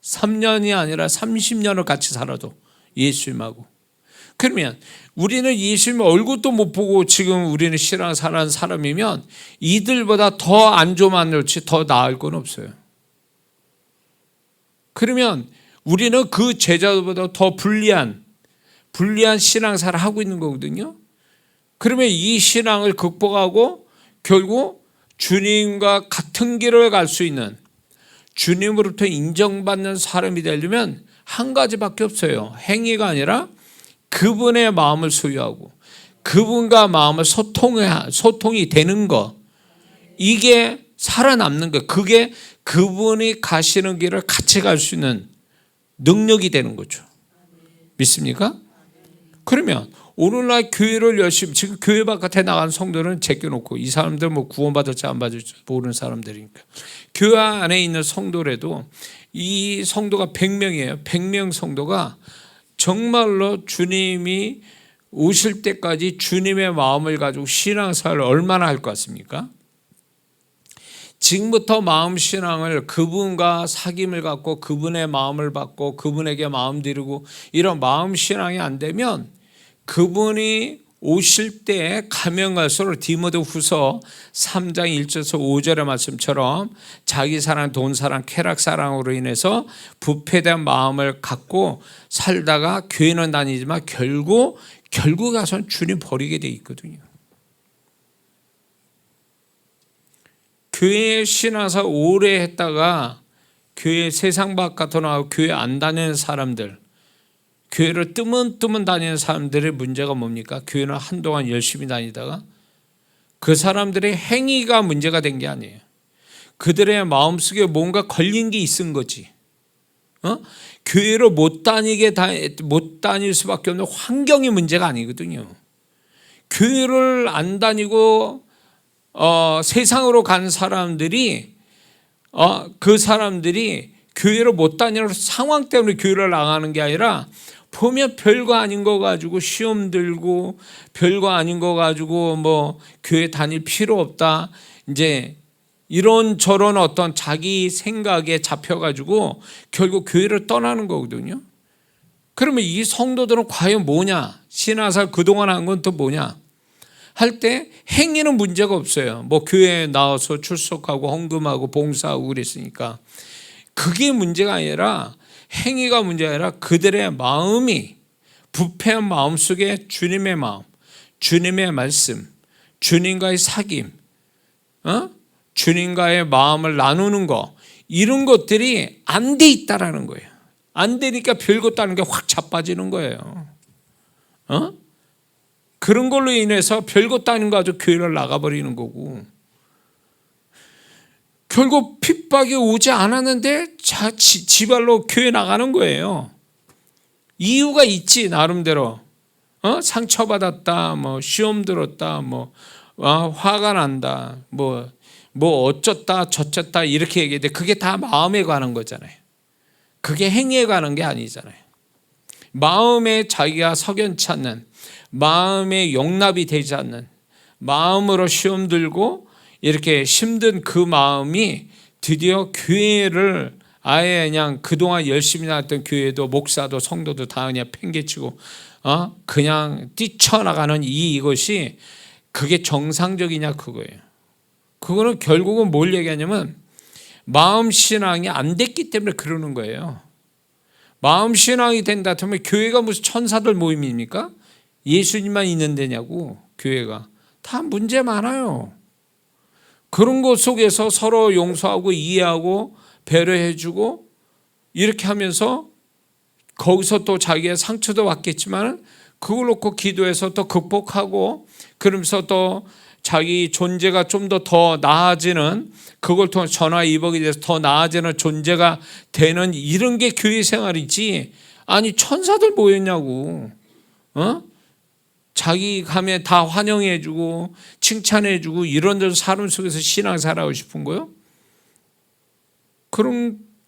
3년이 아니라 30년을 같이 살아도 예수님하고. 그러면 우리는 예수님 얼굴도 못 보고 지금 우리는 신앙생활하는 사람이면 이들보다 더 안 좋으면 좋지 더 나을 건 없어요. 그러면 우리는 그 제자들보다 더 불리한 신앙생활을 하고 있는 거거든요. 그러면 이 신앙을 극복하고 결국 주님과 같은 길을 갈 수 있는, 주님으로부터 인정받는 사람이 되려면 한 가지밖에 없어요. 행위가 아니라 그분의 마음을 소유하고 그분과 마음을 소통이 되는 것, 이게 살아남는 것, 그게 그분이 가시는 길을 같이 갈 수 있는 능력이 되는 거죠. 믿습니까? 그러면 오늘날 교회를 열심히, 지금 교회 바깥에 나가는 성도는 제껴놓고 이 사람들 뭐 구원받을지 안 받을지 모르는 사람들이니까 교회 안에 있는 성도라도 이 성도가 100명이에요. 100명 성도가 정말로 주님이 오실 때까지 주님의 마음을 가지고 신앙생활을 얼마나 할 것 같습니까? 지금부터 마음신앙을 그분과 사귐을 갖고 그분의 마음을 받고 그분에게 마음 드리고 이런 마음신앙이 안 되면 그분이 오실 때 가면 갈수록 디모데후서 3장 1절에서 5절의 말씀처럼 자기 사랑, 돈 사랑, 쾌락 사랑으로 인해서 부패된 마음을 갖고 살다가 교회는 다니지만 결국 가서는 주님 버리게 돼 있거든요. 교회 신앙사 오래 했다가 교회 세상 바깥으로 나가고 교회 안 다니는 사람들, 교회를 뜨문뜨문 다니는 사람들의 문제가 뭡니까? 교회는 한동안 열심히 다니다가 그 사람들의 행위가 문제가 된 게 아니에요. 그들의 마음속에 뭔가 걸린 게 있은 거지. 교회로 못 다닐 수밖에 없는 환경이 문제가 아니거든요. 교회를 안 다니고 세상으로 간 사람들이 그 사람들이 교회를 못 다니는 상황 때문에 교회를 나가는 게 아니라 보면 별거 아닌 거 가지고 시험 들고 별거 아닌 거 가지고 뭐 교회 다닐 필요 없다. 이제 이런 저런 어떤 자기 생각에 잡혀가지고 결국 교회를 떠나는 거거든요. 그러면 이 성도들은 과연 뭐냐? 신앙생활 그동안 한 건 또 뭐냐? 할 때 행위는 문제가 없어요. 뭐 교회에 나와서 출석하고 헌금하고 봉사하고 그랬으니까. 그게 문제가 아니라 행위가 문제가 아니라 그들의 마음이 부패한 마음 속에 주님의 마음, 주님의 말씀, 주님과의 사귐, 주님과의 마음을 나누는 거, 이런 것들이 안 돼 있다라는 거예요. 안 되니까 별것도 아닌 게 확 자빠지는 거예요. 그런 걸로 인해서 별것도 아닌 거 가지고 교회를 나가버리는 거고, 결국 핍박이 오지 않았는데 지발로 교회 나가는 거예요. 이유가 있지, 나름대로. 상처받았다, 뭐 시험 들었다, 뭐 화가 난다, 뭐 어쩌다 저쩌다 이렇게 얘기했는데 그게 다 마음에 관한 거잖아요. 그게 행위에 관한 게 아니잖아요. 마음에 자기가 석연치 않는, 마음에 용납이 되지 않는, 마음으로 시험 들고 이렇게 힘든 그 마음이 드디어 교회를 아예 그냥 그동안 열심히 나왔던 교회도 목사도 성도도 다 그냥 팽개치고 그냥 뛰쳐나가는 이것이 그게 정상적이냐 그거예요. 그거는 결국은 뭘 얘기하냐면 마음 신앙이 안 됐기 때문에 그러는 거예요. 마음 신앙이 된다 하면 교회가 무슨 천사들 모임입니까? 예수님만 있는 데냐고. 교회가 다 문제 많아요. 그런 것 속에서 서로 용서하고 이해하고 배려해주고 이렇게 하면서 거기서 또 자기의 상처도 받겠지만 그걸 놓고 기도해서 또 극복하고 그러면서 또 자기 존재가 좀 더 나아지는, 그걸 통해 전화위복이 돼서 더 나아지는 존재가 되는 이런 게 교회 생활이지. 아니 천사들 뭐였냐고. 자기 가면 다 환영해주고 칭찬해주고 이런 데서 사람 속에서 신앙생활하고 싶은 거요?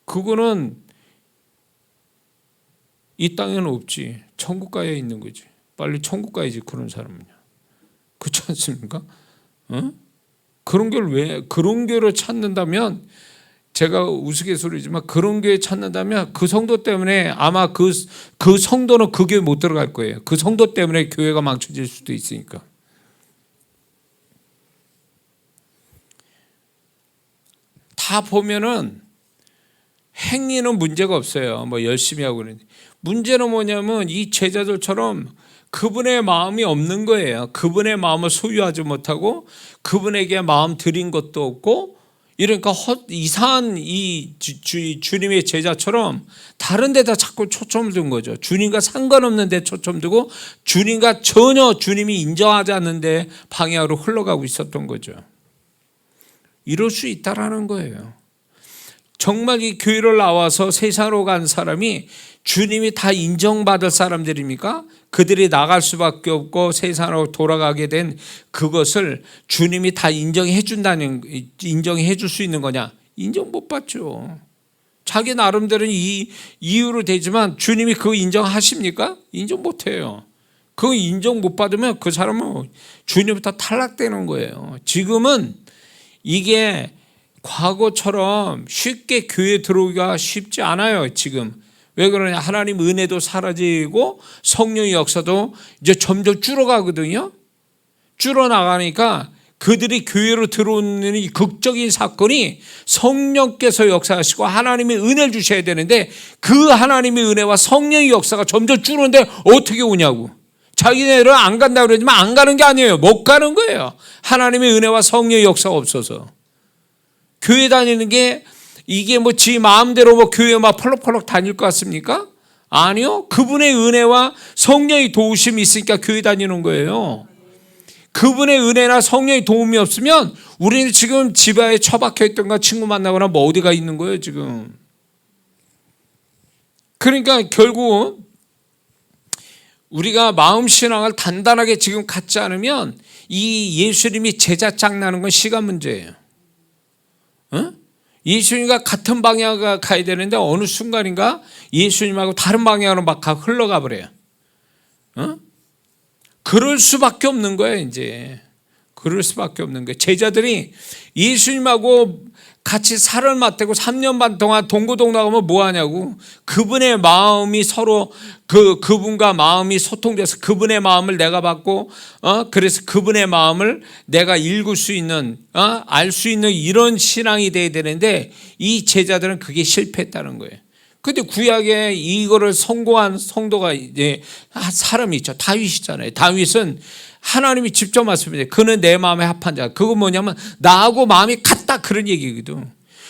그거는 이 땅에는 없지. 천국 가야 있는 거지. 빨리 천국 가야지 그런 사람은요. 그렇지 않습니까? 그런 교를 찾는다면, 제가 우스갯소리지만 그런 교회 찾는다면 그 성도 때문에 아마 그 성도는 그 교회 못 들어갈 거예요. 그 성도 때문에 교회가 망쳐질 수도 있으니까. 다 보면은 행위는 문제가 없어요. 뭐 열심히 하고 그러는데 문제는 뭐냐면 이 제자들처럼 그분의 마음이 없는 거예요. 그분의 마음을 소유하지 못하고 그분에게 마음 드린 것도 없고, 이러니까 이상한 이 주님의 제자처럼 다른 데다 자꾸 초점을 둔 거죠. 주님과 상관없는 데 초점 두고 주님과 전혀 주님이 인정하지 않는 데 방향으로 흘러가고 있었던 거죠. 이럴 수 있다라는 거예요. 정말 이 교회를 나와서 세상으로 간 사람이 주님이 다 인정받을 사람들입니까? 그들이 나갈 수밖에 없고 세상으로 돌아가게 된 그것을 주님이 다 인정해 줄 수 있는 거냐? 인정 못 받죠. 자기 나름대로는 이 이유로 되지만 주님이 그거 인정하십니까? 인정 못 해요. 그거 인정 못 받으면 그 사람은 주님부터 탈락되는 거예요. 지금은 이게 과거처럼 쉽게 교회 들어오기가 쉽지 않아요. 지금 왜 그러냐? 하나님 은혜도 사라지고 성령의 역사도 이제 점점 줄어가거든요. 줄어나가니까 그들이 교회로 들어오는 이 극적인 사건이 성령께서 역사하시고 하나님의 은혜를 주셔야 되는데 그 하나님의 은혜와 성령의 역사가 점점 줄었는데 어떻게 오냐고. 자기네들은 안 간다고 그러지만 안 가는 게 아니에요. 못 가는 거예요. 하나님의 은혜와 성령의 역사가 없어서. 교회 다니는 게 이게 뭐 지 마음대로 뭐 교회 막 펄럭펄럭 다닐 것 같습니까? 아니요. 그분의 은혜와 성령의 도우심이 있으니까 교회 다니는 거예요. 그분의 은혜나 성령의 도움이 없으면 우리는 지금 집안에 처박혀 있던가 친구 만나거나 뭐 어디가 있는 거예요 지금. 그러니까 결국 우리가 마음신앙을 단단하게 지금 갖지 않으면 이 예수님이 제자 짝 나는 건 시간 문제예요. 예수님과 같은 방향을 가야 되는데 어느 순간인가 예수님하고 다른 방향으로 막 흘러가 버려요. 그럴 수밖에 없는 거예요. 이제 그럴 수밖에 없는 거예요. 제자들이 예수님하고 같이 살을 맞대고 3년 반 동안 동고동락하면 뭐 하냐고. 그분의 마음이 서로 그분과 마음이 소통돼서 그분의 마음을 내가 받고 그래서 그분의 마음을 내가 읽을 수 있는 알 수 있는 이런 신앙이 돼야 되는데 이 제자들은 그게 실패했다는 거예요. 근데 구약에 이거를 성공한 성도가 이제 사람이 있죠. 다윗이잖아요. 다윗은 하나님이 직접 말씀해요. 그는 내 마음에 합한 자. 그건 뭐냐면 나하고 마음이 같다 그런 얘기거든.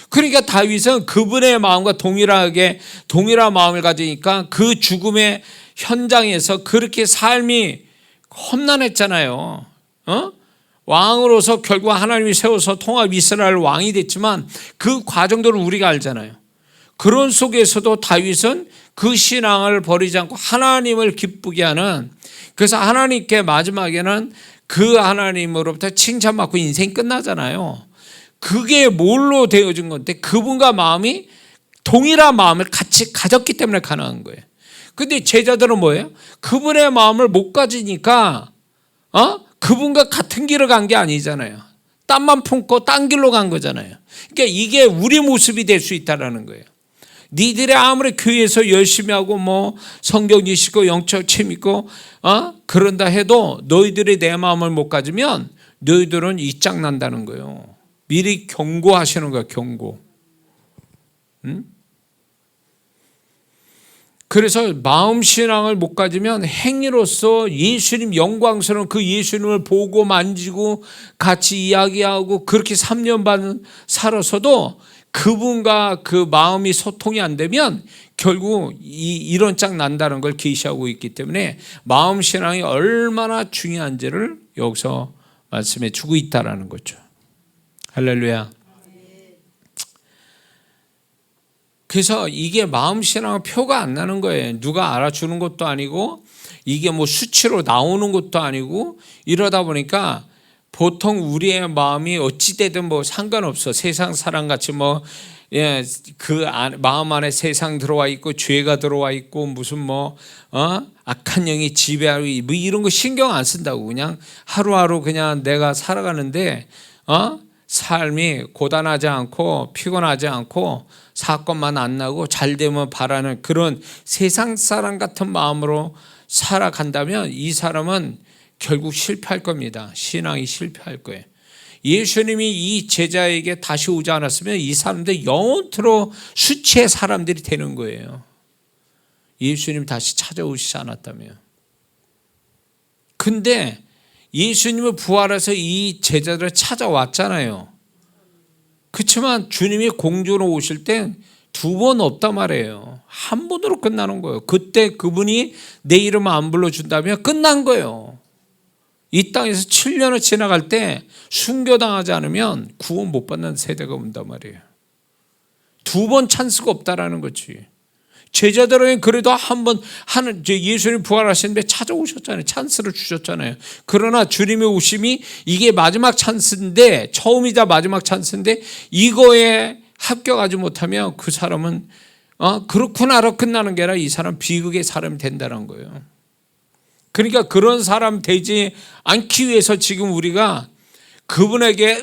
그러니까 다윗은 그분의 마음과 동일한 마음을 가지니까 그 죽음의 현장에서 그렇게 삶이 험난했잖아요. 왕으로서 결국 하나님이 세워서 통합 이스라엘 왕이 됐지만 그 과정들을 우리가 알잖아요. 그런 속에서도 다윗은 그 신앙을 버리지 않고 하나님을 기쁘게 하는, 그래서 하나님께 마지막에는 그 하나님으로부터 칭찬받고 인생이 끝나잖아요. 그게 뭘로 되어진 건데 그분과 마음이 동일한 마음을 같이 가졌기 때문에 가능한 거예요. 근데 제자들은 뭐예요? 그분의 마음을 못 가지니까 그분과 같은 길을 간 게 아니잖아요. 땀만 품고 딴 길로 간 거잖아요. 그러니까 이게 우리 모습이 될 수 있다는 거예요. 니들이 아무리 교회에서 열심히 하고 뭐 성경 지식고 영적 책 믿고 그런다 해도 너희들이 내 마음을 못 가지면 너희들은 이 짝 난다는 거예요. 미리 경고하시는 거야, 경고. 그래서 마음신앙을 못 가지면 행위로서 예수님 영광스러운 그 예수님을 보고 만지고 같이 이야기하고 그렇게 3년 반 살아서도 그분과 그 마음이 소통이 안 되면 결국 이런 짝 난다는 걸 계시하고 있기 때문에 마음신앙이 얼마나 중요한지를 여기서 말씀해 주고 있다는 거죠. 할렐루야. 그래서 이게 마음신앙은 표가 안 나는 거예요. 누가 알아주는 것도 아니고 이게 뭐 수치로 나오는 것도 아니고 이러다 보니까 보통 우리의 마음이 어찌되든 뭐 상관없어. 세상 사람같이 그 마음 안에 세상 들어와 있고 죄가 들어와 있고 무슨 악한 영이 지배하고 뭐 이런 거 신경 안 쓴다고. 그냥 하루하루 그냥 내가 살아가는데 삶이 고단하지 않고 피곤하지 않고 사건만 안 나고 잘 되면 바라는 그런 세상 사람 같은 마음으로 살아간다면 이 사람은 결국 실패할 겁니다. 신앙이 실패할 거예요. 예수님이 이 제자에게 다시 오지 않았으면 이 사람들 영원토록 수치의 사람들이 되는 거예요. 예수님 다시 찾아오시지 않았다면. 근데 예수님을 부활해서 이 제자들을 찾아왔잖아요. 그렇지만 주님이 공주로 오실 땐 두 번 없단 말이에요. 한 번으로 끝나는 거예요. 그때 그분이 내 이름 안 불러준다면 끝난 거예요. 이 땅에서 7년을 지나갈 때 순교당하지 않으면 구원 못 받는 세대가 온단 말이에요. 두 번 찬스가 없다라는 거지. 제자들은 그래도 한 번 예수님 부활하시는데 찾아오셨잖아요. 찬스를 주셨잖아요. 그러나 주님의 오심이 이게 마지막 찬스인데 처음이자 마지막 찬스인데 이거에 합격하지 못하면 그 사람은 그렇구나로 끝나는 게 아니라 이 사람 비극의 사람이 된다는 거예요. 그러니까 그런 사람 되지 않기 위해서 지금 우리가 그분에게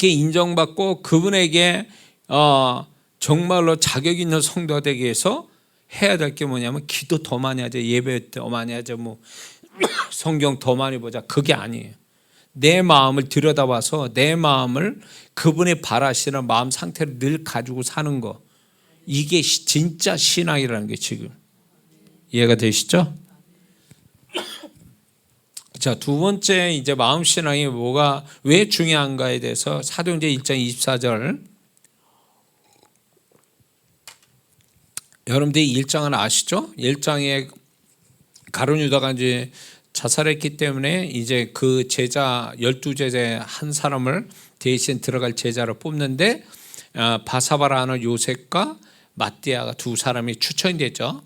인정받고 그분에게 정말로 자격 있는 성도가 되기 위해서 해야 될 게 뭐냐면 기도 더 많이 하자, 예배 더 많이 하자, 뭐 성경 더 많이 보자. 그게 아니에요. 내 마음을 들여다봐서 내 마음을 그분이 바라시는 마음 상태를 늘 가지고 사는 거. 이게 진짜 신앙이라는 게 지금 이해가 되시죠? 자, 두 번째 이제 마음 신앙이 뭐가 왜 중요한가에 대해서 사도행전 1장 24절. 여러분들이 1장은 아시죠? 1장에 가룟 유다가 이제 자살했기 때문에 이제 그 제자 12제자 한 사람을 대신 들어갈 제자로 뽑는데 바사바라는 요셉과 마띠아가 두 사람이 추천이 됐죠.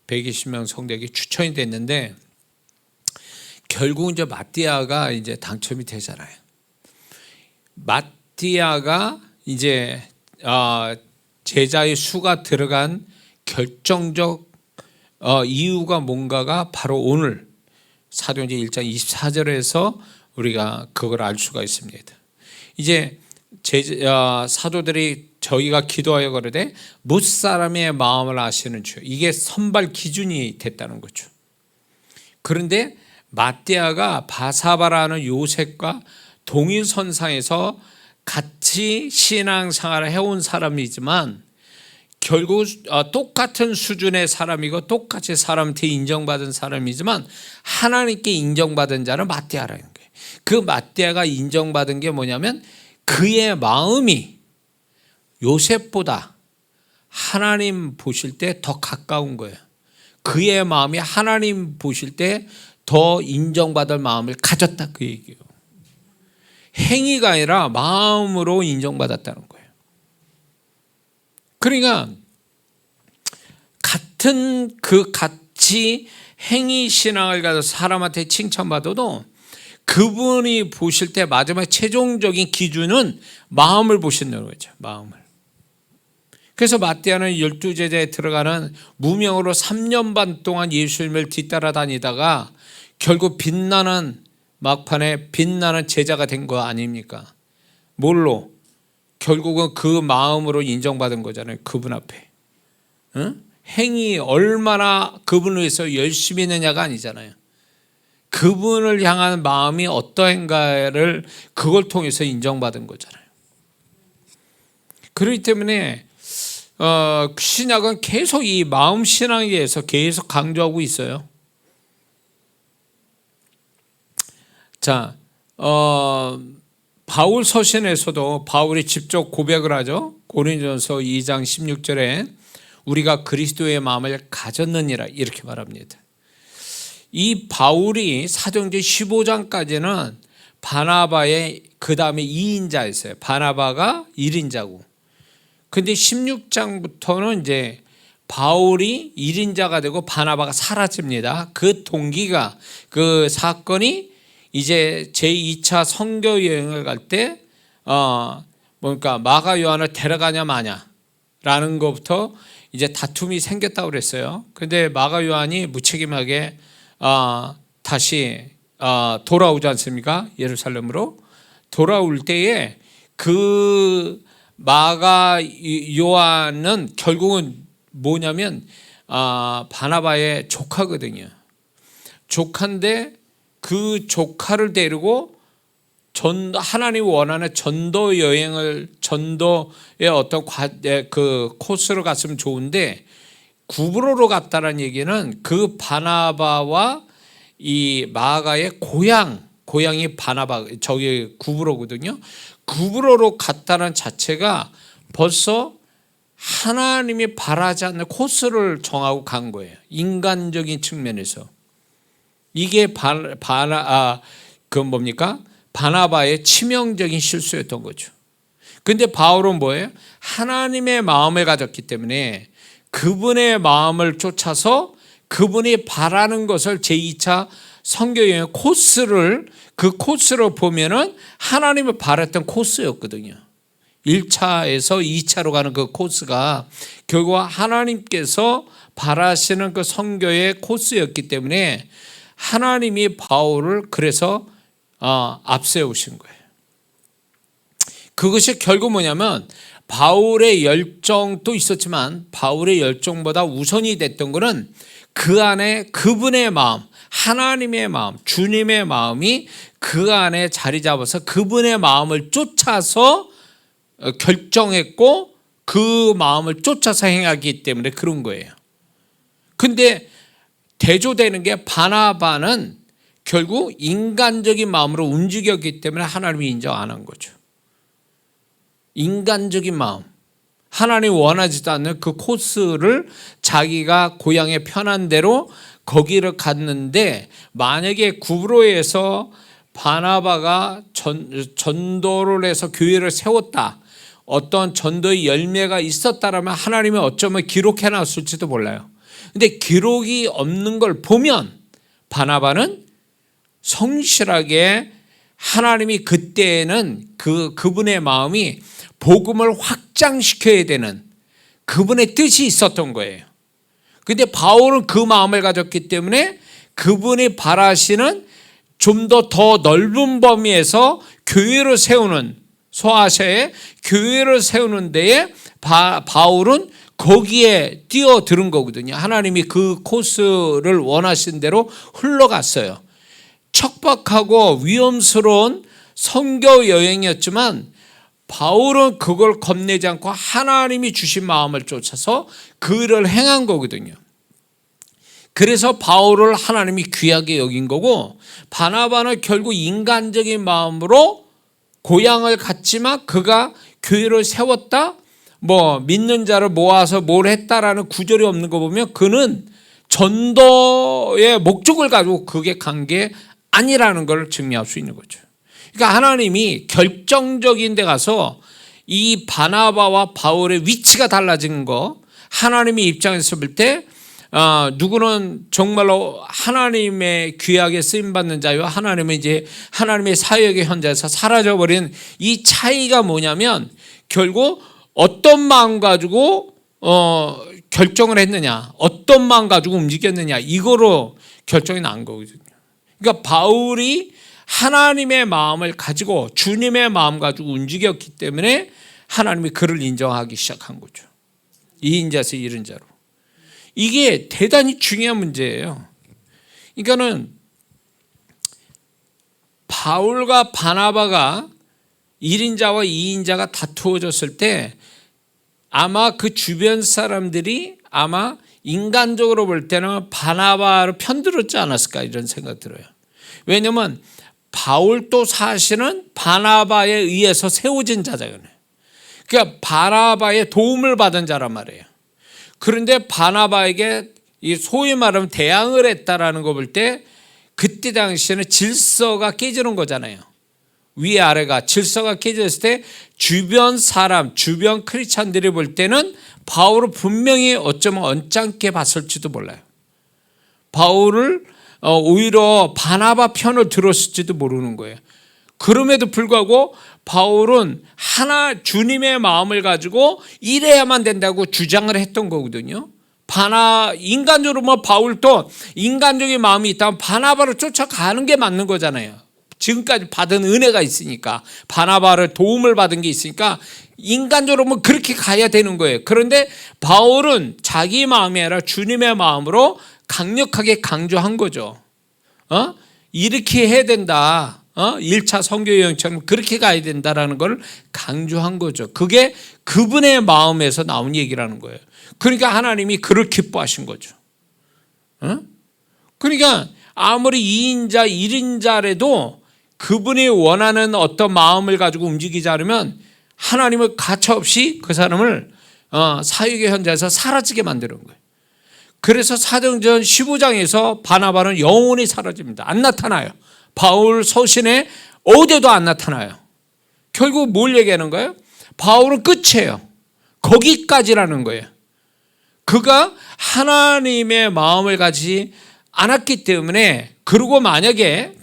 120명 성도에게 추천이 됐는데 결국 이제 마띠아가 이제 당첨이 되잖아요. 마띠아가 이제 제자의 수가 들어간 결정적 이유가 뭔가가 바로 오늘 사도행전 1장 24절에서 우리가 그걸 알 수가 있습니다. 이제 사도들이 저희가 기도하여 그러되 무사람의 마음을 아시는 주, 이게 선발 기준이 됐다는 거죠. 그런데 마띠아가 바사바라는 요셉과 동일선상에서 같이 신앙생활을 해온 사람이지만 결국 똑같은 수준의 사람이고 똑같이 사람한테 인정받은 사람이지만 하나님께 인정받은 자는 마띠아라는 거예요. 그 마띠아가 인정받은 게 뭐냐면 그의 마음이 요셉보다 하나님 보실 때 더 가까운 거예요. 그의 마음이 하나님 보실 때 더 인정받을 마음을 가졌다, 그 얘기예요. 행위가 아니라 마음으로 인정받았다는 거예요. 그러니까 같이 행위 신앙을 가서 사람한테 칭찬받아도 그분이 보실 때 마지막 최종적인 기준은 마음을 보신다는 거죠. 마음을. 그래서 마띠아는 12제자에 들어가는 무명으로 3년 반 동안 예수님을 뒤따라 다니다가 결국 막판에 빛나는 제자가 된 거 아닙니까? 뭘로? 결국은 그 마음으로 인정받은 거잖아요. 그분 앞에. 응? 행위 얼마나 그분을 위해서 열심히 했느냐가 아니잖아요. 그분을 향한 마음이 어떠한가를 그걸 통해서 인정받은 거잖아요. 그렇기 때문에 신약은 계속 이 마음 신앙에 대해서 계속 강조하고 있어요. 자, 바울 서신에서도 바울이 직접 고백을 하죠. 고린도전서 2장 16절에 우리가 그리스도의 마음을 가졌느니라 이렇게 말합니다. 이 바울이 사도행전 15장까지는 바나바의 그 다음에 2인자였어요. 바나바가 1인자고. 근데 16장부터는 이제 바울이 1인자가 되고 바나바가 사라집니다. 그 동기가, 그 사건이 이제 제2차 선교 여행을 갈 때 마가 요한을 데려가냐 마냐라는 것부터 이제 다툼이 생겼다고 그랬어요. 근데 마가 요한이 무책임하게 다시 돌아오지 않습니까? 예루살렘으로 돌아올 때에 그 마가 요한은 결국은 뭐냐면 바나바의 조카거든요. 조카인데 그 조카를 데리고 하나님이 원하는 전도 여행을, 전도의 어떤 그 코스로 갔으면 좋은데 구브로로 갔다는 얘기는 그 바나바와 이 마가의 고향이 바나바, 저기 구브로거든요. 구브로로 갔다는 자체가 벌써 하나님이 바라지 않는 코스를 정하고 간 거예요. 인간적인 측면에서. 이게 바나바의 치명적인 실수였던 거죠. 근데 바울은 뭐예요? 하나님의 마음을 가졌기 때문에 그분의 마음을 쫓아서 그분이 바라는 것을 제2차 선교여행 그 코스를 보면은 하나님이 바랐던 코스였거든요. 1차에서 2차로 가는 그 코스가 결국 하나님께서 바라시는 그 선교의 코스였기 때문에 하나님이 바울을 그래서 앞세우신 거예요. 그것이 결국 뭐냐면 바울의 열정도 있었지만 바울의 열정보다 우선이 됐던 것은 그 안에 그분의 마음, 하나님의 마음, 주님의 마음이 그 안에 자리 잡아서 그분의 마음을 쫓아서 결정했고 그 마음을 쫓아서 행하기 때문에 그런 거예요. 근데 대조되는 게 바나바는 결국 인간적인 마음으로 움직였기 때문에 하나님이 인정 안 한 거죠. 인간적인 마음, 하나님이 원하지도 않는 그 코스를 자기가 고향에 편한 대로 거기를 갔는데 만약에 구브로에서 바나바가 전도를 해서 교회를 세웠다, 어떤 전도의 열매가 있었다라면 하나님이 어쩌면 기록해 놨을지도 몰라요. 근데 기록이 없는 걸 보면 바나바는 성실하게 하나님이 그때에는 그분의 마음이 복음을 확장시켜야 되는 그분의 뜻이 있었던 거예요. 근데 바울은 그 마음을 가졌기 때문에 그분이 바라시는 좀 더 넓은 범위에서 교회를 세우는, 소아시아에 교회를 세우는 데에 바울은 거기에 뛰어드는 거거든요. 하나님이 그 코스를 원하신 대로 흘러갔어요. 척박하고 위험스러운 선교 여행이었지만 바울은 그걸 겁내지 않고 하나님이 주신 마음을 쫓아서 그 일을 행한 거거든요. 그래서 바울을 하나님이 귀하게 여긴 거고, 바나바는 결국 인간적인 마음으로 고향을 갔지만 그가 교회를 세웠다, 믿는 자를 모아서 뭘 했다라는 구절이 없는 거 보면 그는 전도의 목적을 가지고 그게 간 게 아니라는 걸 증명할 수 있는 거죠. 그러니까 하나님이 결정적인 데 가서 이 바나바와 바울의 위치가 달라진 거, 하나님의 입장에서 볼 때 누구는 정말로 하나님의 귀하게 쓰임받는 자요, 하나님은 이제 하나님의 사역의 현장에서 사라져버린 이 차이가 뭐냐면 결국 어떤 마음 가지고 결정을 했느냐, 어떤 마음 가지고 움직였느냐, 이거로 결정이 난 거거든요. 그러니까 바울이 하나님의 마음을 가지고 주님의 마음 가지고 움직였기 때문에 하나님이 그를 인정하기 시작한 거죠. 2인자에서 1인자로. 이게 대단히 중요한 문제예요. 그러니까는 바울과 바나바가 1인자와 2인자가 다투어졌을 때 아마 그 주변 사람들이 아마 인간적으로 볼 때는 바나바를 편들었지 않았을까, 이런 생각 들어요. 왜냐하면 바울도 사실은 바나바에 의해서 세워진 자잖아요. 그러니까 바나바의 도움을 받은 자란 말이에요. 그런데 바나바에게 이 소위 말하면 대항을 했다라는 거 볼 때 그때 당시에는 질서가 깨지는 거잖아요. 위아래가 질서가 깨졌을 때 주변 사람, 주변 크리스찬들이 볼 때는 바울을 분명히 어쩌면 언짢게 봤을지도 몰라요. 바울을 오히려 바나바 편을 들었을지도 모르는 거예요. 그럼에도 불구하고 바울은 주님의 마음을 가지고 이래야만 된다고 주장을 했던 거거든요. 인간적으로 바울도 인간적인 마음이 있다면 바나바를 쫓아가는 게 맞는 거잖아요. 지금까지 받은 은혜가 있으니까, 바나바를 도움을 받은 게 있으니까 인간적으로 그렇게 가야 되는 거예요. 그런데 바울은 자기 마음이 아니라 주님의 마음으로 강력하게 강조한 거죠. 이렇게 해야 된다. 1차 선교 여행처럼 그렇게 가야 된다라는 걸 강조한 거죠. 그게 그분의 마음에서 나온 얘기라는 거예요. 그러니까 하나님이 그를 기뻐하신 거죠. 그러니까 아무리 2인자, 1인자라도 그분이 원하는 어떤 마음을 가지고 움직이지 않으면 하나님은 가차없이 그 사람을 사역의 현장에서 사라지게 만드는 거예요. 그래서 사도행전 15장에서 바나바는 영원히 사라집니다. 안 나타나요. 바울 서신에 어디에도 안 나타나요. 결국 뭘 얘기하는 거예요? 바울은 끝이에요. 거기까지라는 거예요. 그가 하나님의 마음을 가지지 않았기 때문에. 그리고 만약에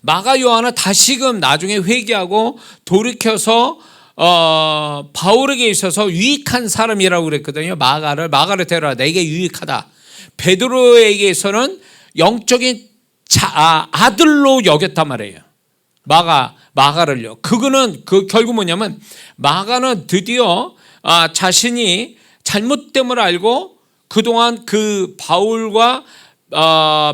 마가 요한은 다시금 나중에 회개하고 돌이켜서 바울에게 있어서 유익한 사람이라고 그랬거든요. 마가를 데려라, 내게 유익하다. 베드로에게서는 영적인 아들로 여겼단 말이에요. 마가를요. 그거는 결국 뭐냐면 마가는 드디어 자신이 잘못됨을 알고 그동안 그 바울과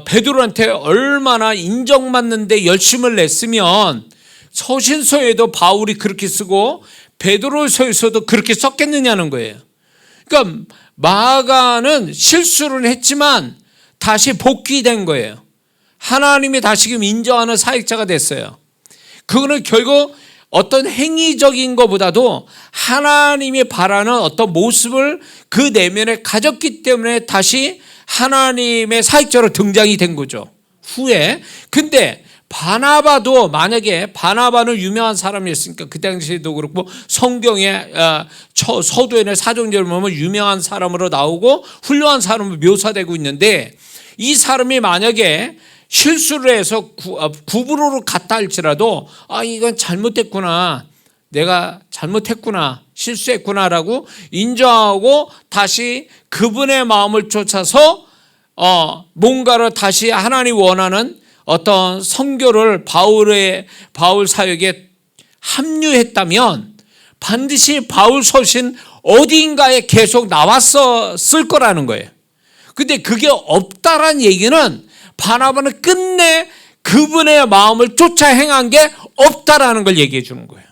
베드로한테 얼마나 인정받는데 열심을 냈으면 서신서에도 바울이 그렇게 쓰고 베드로서에서도 그렇게 썼겠느냐는 거예요. 그러니까 마가는 실수를 했지만 다시 복귀된 거예요. 하나님이 다시금 인정하는 사역자가 됐어요. 그거는 결국 어떤 행위적인 것보다도 하나님이 바라는 어떤 모습을 그 내면에 가졌기 때문에 다시 하나님의 사역자로 등장이 된 거죠. 후에. 근데 바나바도, 만약에 바나바는 유명한 사람이었으니까 그 당시에도 그렇고 성경에 서두에는 사정절을 보면 유명한 사람으로 나오고 훌륭한 사람으로 묘사되고 있는데, 이 사람이 만약에 실수를 해서 구부로로 갔다 할지라도 이건 잘못됐구나, 내가 잘못했구나, 실수했구나라고 인정하고 다시 그분의 마음을 쫓아서 뭔가를 다시 하나님 원하는 어떤 선교를 바울 사역에 합류했다면 반드시 바울 서신 어디인가에 계속 나왔었을 거라는 거예요. 근데 그게 없다란 얘기는 바나바는 끝내 그분의 마음을 쫓아 행한 게 없다라는 걸 얘기해 주는 거예요.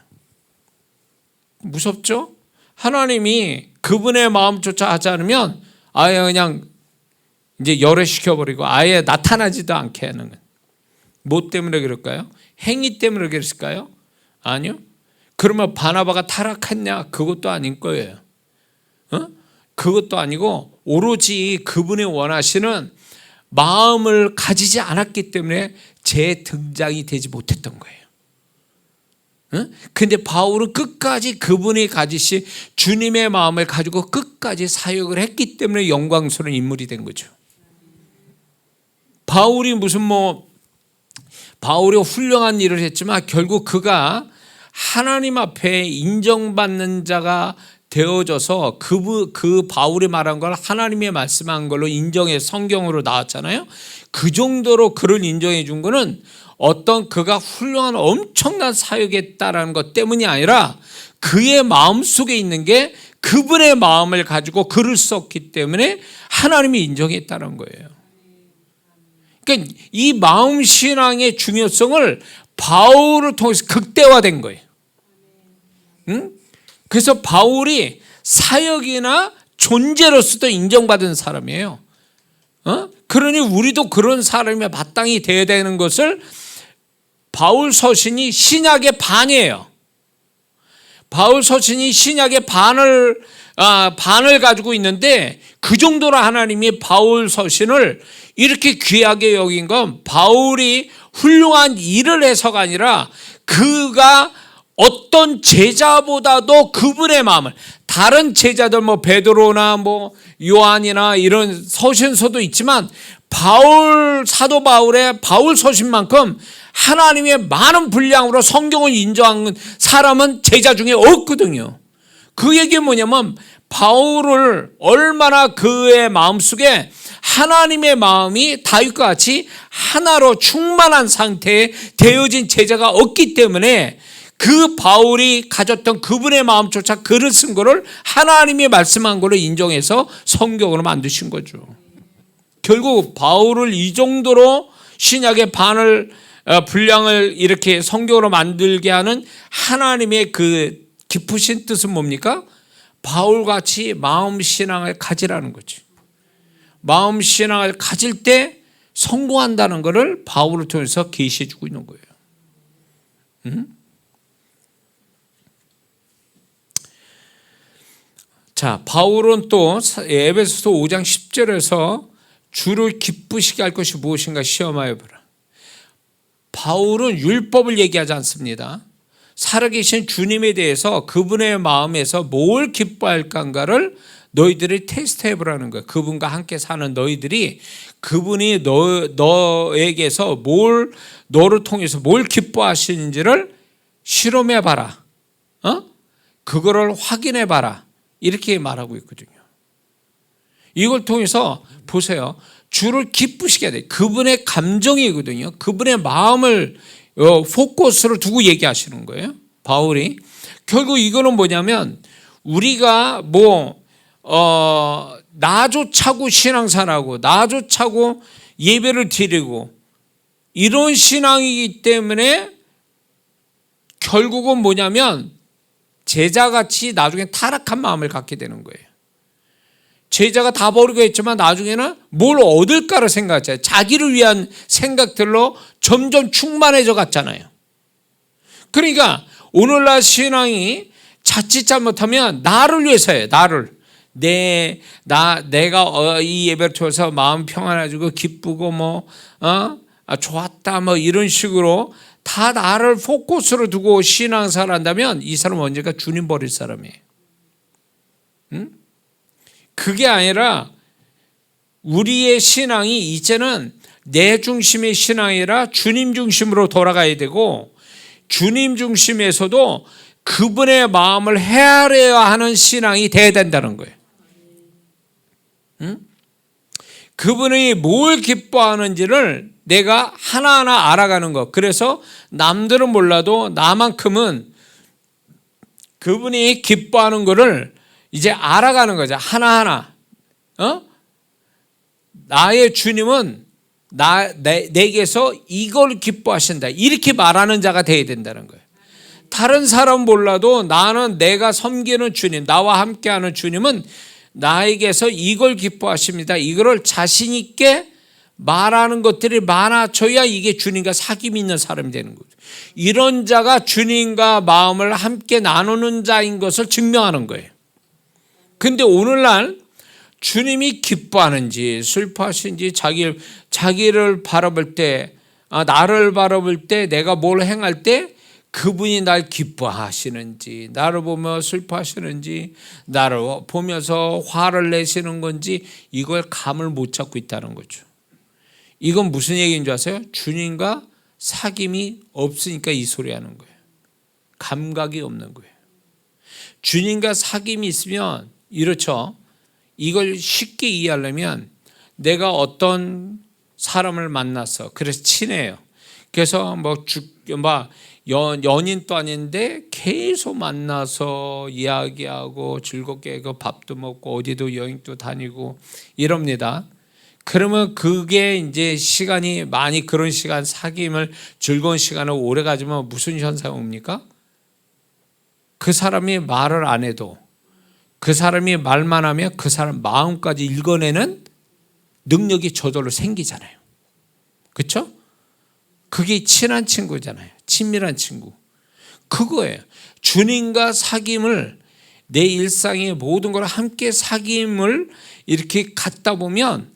무섭죠? 하나님이 그분의 마음 쫓아 하지 않으면 아예 그냥 이제 열애시켜버리고 아예 나타나지도 않게 하는 거예요. 뭐 때문에 그럴까요? 행위 때문에 그랬을까요? 아니요. 그러면 바나바가 타락했냐? 그것도 아닌 거예요. 그것도 아니고 오로지 그분이 원하시는 마음을 가지지 않았기 때문에 재등장이 되지 못했던 거예요. 근데 바울은 끝까지 그분이 가지신 주님의 마음을 가지고 끝까지 사역을 했기 때문에 영광스러운 인물이 된 거죠. 바울이 바울이 훌륭한 일을 했지만 결국 그가 하나님 앞에 인정받는 자가 되어져서 그 바울이 말한 걸 하나님의 말씀한 걸로 인정해 성경으로 나왔잖아요. 그 정도로 그를 인정해 준 거는 어떤 그가 훌륭한 엄청난 사역했다라는 것 때문이 아니라 그의 마음속에 있는 게 그분의 마음을 가지고 글을 썼기 때문에 하나님이 인정했다는 거예요. 그러니까 이 마음 신앙의 중요성을 바울을 통해서 극대화된 거예요. 그래서 바울이 사역이나 존재로서도 인정받은 사람이에요. 그러니 우리도 그런 사람이 마땅히 되어야 되는 것을 바울 서신이 신약의 반이에요. 바울 서신이 신약의 반을 가지고 있는데 그 정도로 하나님이 바울 서신을 이렇게 귀하게 여긴 건 바울이 훌륭한 일을 해서가 아니라 그가 어떤 제자보다도 그분의 마음을, 다른 제자들 베드로나 요한이나 이런 서신서도 있지만 사도 바울의 바울 서신만큼 하나님의 많은 분량으로 성경을 인정한 사람은 제자 중에 없거든요. 그 얘기가 뭐냐면 바울을 얼마나 그의 마음속에 하나님의 마음이 다윗과 같이 하나로 충만한 상태에 되어진 제자가 없기 때문에 그 바울이 가졌던 그분의 마음조차 글을 쓴 거를 하나님이 말씀한 걸로 인정해서 성경으로 만드신 거죠. 결국 바울을 이 정도로 신약의 분량을 이렇게 성경으로 만들게 하는 하나님의 그 깊으신 뜻은 뭡니까? 바울같이 마음신앙을 가지라는 거지. 마음신앙을 가질 때 성공한다는 것을 바울을 통해서 계시해 주고 있는 거예요. 자, 바울은 또 에베소서 5장 10절에서 주를 기쁘시게 할 것이 무엇인가 시험하여 보라. 바울은 율법을 얘기하지 않습니다. 살아계신 주님에 대해서 그분의 마음에서 뭘 기뻐할까를 너희들이 테스트해 보라는 거예요. 그분과 함께 사는 너희들이 그분이 너에게서 너를 통해서 뭘 기뻐하시는지를 실험해 봐라. 그거를 확인해 봐라. 이렇게 말하고 있거든요. 이걸 통해서 보세요. 주를 기쁘시게 해야 돼요. 그분의 감정이거든요. 그분의 마음을 포커스로 두고 얘기하시는 거예요. 바울이. 결국 이거는 뭐냐면 우리가 나조차고 신앙생활하고 나조차고 예배를 드리고 이런 신앙이기 때문에 결국은 뭐냐면 제자같이 나중에 타락한 마음을 갖게 되는 거예요. 제자가 다 버리고 했지만 나중에는 뭘 얻을까를 생각했잖아요. 자기를 위한 생각들로 점점 충만해져 갔잖아요. 그러니까 오늘날 신앙이 자칫 잘못하면 나를 위해서예요. 내가 이 예배를 통해서 마음 평안해지고 기쁘고 좋았다 이런 식으로 다 나를 포커스로 두고 신앙생활 한다면 이 사람은 언젠가 주님 버릴 사람이에요. 응? 그게 아니라 우리의 신앙이 이제는 내 중심의 신앙이 아니라 주님 중심으로 돌아가야 되고, 주님 중심에서도 그분의 마음을 헤아려야 하는 신앙이 돼야 된다는 거예요. 응? 그분이 뭘 기뻐하는지를 내가 하나하나 알아가는 것. 그래서 남들은 몰라도 나만큼은 그분이 기뻐하는 것을 이제 알아가는 거죠. 하나하나. 나의 주님은 내게서 이걸 기뻐하신다, 이렇게 말하는 자가 되어야 된다는 거예요. 다른 사람 몰라도 나는 내가 섬기는 주님, 나와 함께하는 주님은 나에게서 이걸 기뻐하십니다, 이거를 자신 있게 말하는 것들이 많아져야 이게 주님과 사귐이 있는 사람이 되는 거죠. 이런 자가 주님과 마음을 함께 나누는 자인 것을 증명하는 거예요. 근데 오늘날 주님이 기뻐하는지 슬퍼하시는지, 자기를 바라볼 때, 나를 바라볼 때, 내가 뭘 행할 때 그분이 날 기뻐하시는지, 나를 보며 슬퍼하시는지, 나를 보면서 화를 내시는 건지, 이걸 감을 못 잡고 있다는 거죠. 이건 무슨 얘기인 줄 아세요? 주님과 사귐이 없으니까 이 소리 하는 거예요. 감각이 없는 거예요. 주님과 사귐이 있으면 이렇죠. 이걸 쉽게 이해하려면 내가 어떤 사람을 만나서, 그래서 친해요. 그래서 연인도 아닌데 계속 만나서 이야기하고 즐겁게 밥도 먹고 어디도 여행도 다니고 이럽니다. 그러면 그게 이제 시간이 많이, 그런 시간, 사귐을 즐거운 시간을 오래 가지면 무슨 현상이 옵니까? 그 사람이 말을 안 해도, 그 사람이 말만 하면 그 사람 마음까지 읽어내는 능력이 저절로 생기잖아요. 그렇죠? 그게 친한 친구잖아요. 친밀한 친구. 그거예요. 주님과 사귐을, 내 일상의 모든 걸 함께 사귐을 이렇게 갖다 보면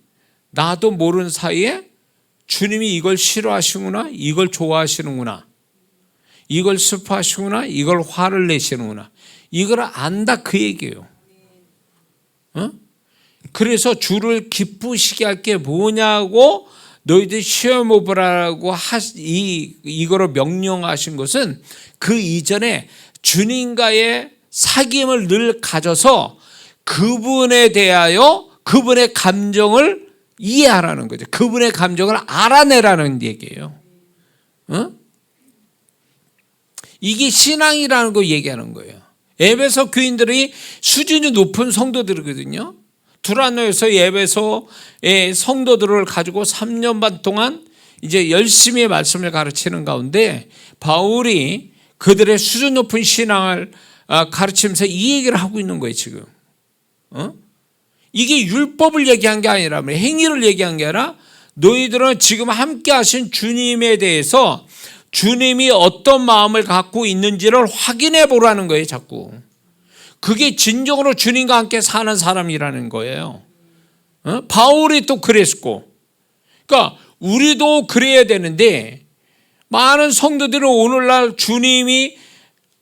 나도 모르는 사이에 주님이 이걸 싫어하시구나, 이걸 좋아하시는구나, 이걸 슬퍼하시구나, 이걸 화를 내시는구나, 이걸 안다, 그 얘기예요. 그래서 주를 기쁘시게 할 게 뭐냐고 너희들 시험해 보라고 이거를 명령하신 것은 그 이전에 주님과의 사귐을 늘 가져서 그분에 대하여 그분의 감정을 이해하라는 거죠. 그분의 감정을 알아내라는 얘기예요. 이게 신앙이라는 거 얘기하는 거예요. 에베소 교인들이 수준이 높은 성도들이거든요. 두란노에서 에베소의 성도들을 가지고 3년 반 동안 이제 열심히 말씀을 가르치는 가운데 바울이 그들의 수준 높은 신앙을 가르치면서 이 얘기를 하고 있는 거예요, 지금. 이게 율법을 얘기한 게 아니라, 행위를 얘기한 게 아니라, 너희들은 지금 함께 하신 주님에 대해서 주님이 어떤 마음을 갖고 있는지를 확인해 보라는 거예요, 자꾸. 그게 진정으로 주님과 함께 사는 사람이라는 거예요. 바울이 또 그랬고, 그러니까 우리도 그래야 되는데, 많은 성도들은 오늘날 주님이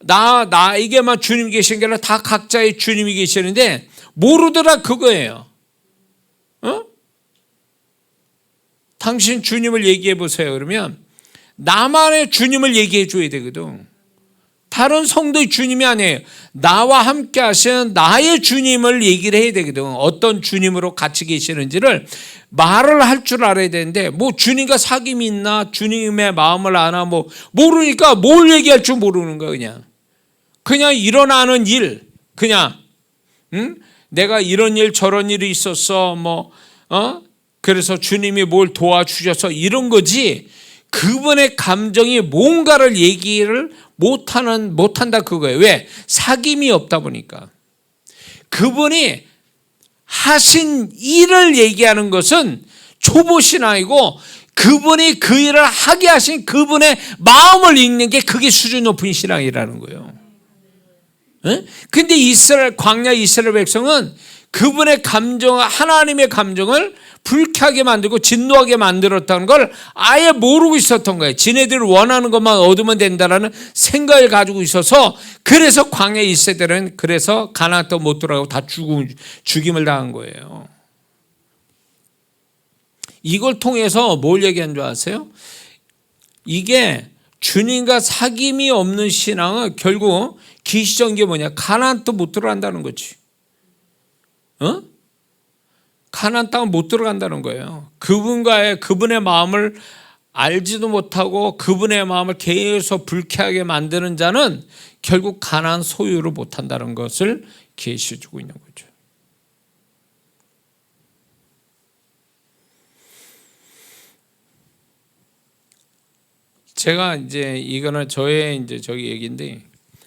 나에게만 주님 계신 게 아니라 다 각자의 주님이 계시는데 모르더라, 그거예요. 당신 주님을 얘기해 보세요. 그러면 나만의 주님을 얘기해 줘야 되거든. 다른 성도의 주님이 아니에요. 나와 함께 하시는 나의 주님을 얘기를 해야 되거든. 어떤 주님으로 같이 계시는지를 말을 할 줄 알아야 되는데, 주님과 사귐이 있나, 주님의 마음을 아나, 모르니까 뭘 얘기할 줄 모르는 거야. 그냥 일어나는 일, 그냥 내가 이런 일 저런 일이 있었어, 그래서 주님이 뭘 도와주셔서 이런 거지, 그분의 감정이 뭔가를 얘기를 못한다, 그거예요. 왜? 사귐이 없다 보니까. 그분이 하신 일을 얘기하는 것은 초보신앙이고, 그분이 그 일을 하게 하신 그분의 마음을 읽는 게, 그게 수준 높은 신앙이라는 거예요. 근데 광야 이스라엘 백성은 그분의 감정, 하나님의 감정을 불쾌하게 만들고 진노하게 만들었다는 걸 아예 모르고 있었던 거예요. 지네들이 원하는 것만 얻으면 된다라는 생각을 가지고 있어서, 그래서 광야에 있을 때는 그래서 가나안 땅 못 들어가고 다 죽임을 당한 거예요. 이걸 통해서 뭘 얘기한 줄 아세요? 이게 주님과 사귐이 없는 신앙은 결국 기시적인 게 뭐냐? 가나안 땅 못 들어간다는 거지. 가나안 땅은 못 들어간다는 거예요. 그분의 마음을 알지도 못하고 그분의 마음을 계속 불쾌하게 만드는 자는 결국 가나안 소유를 못한다는 것을 계시해 주고 있는 거죠. 제가 이제 이거는 저의 이제 저기 얘기인데,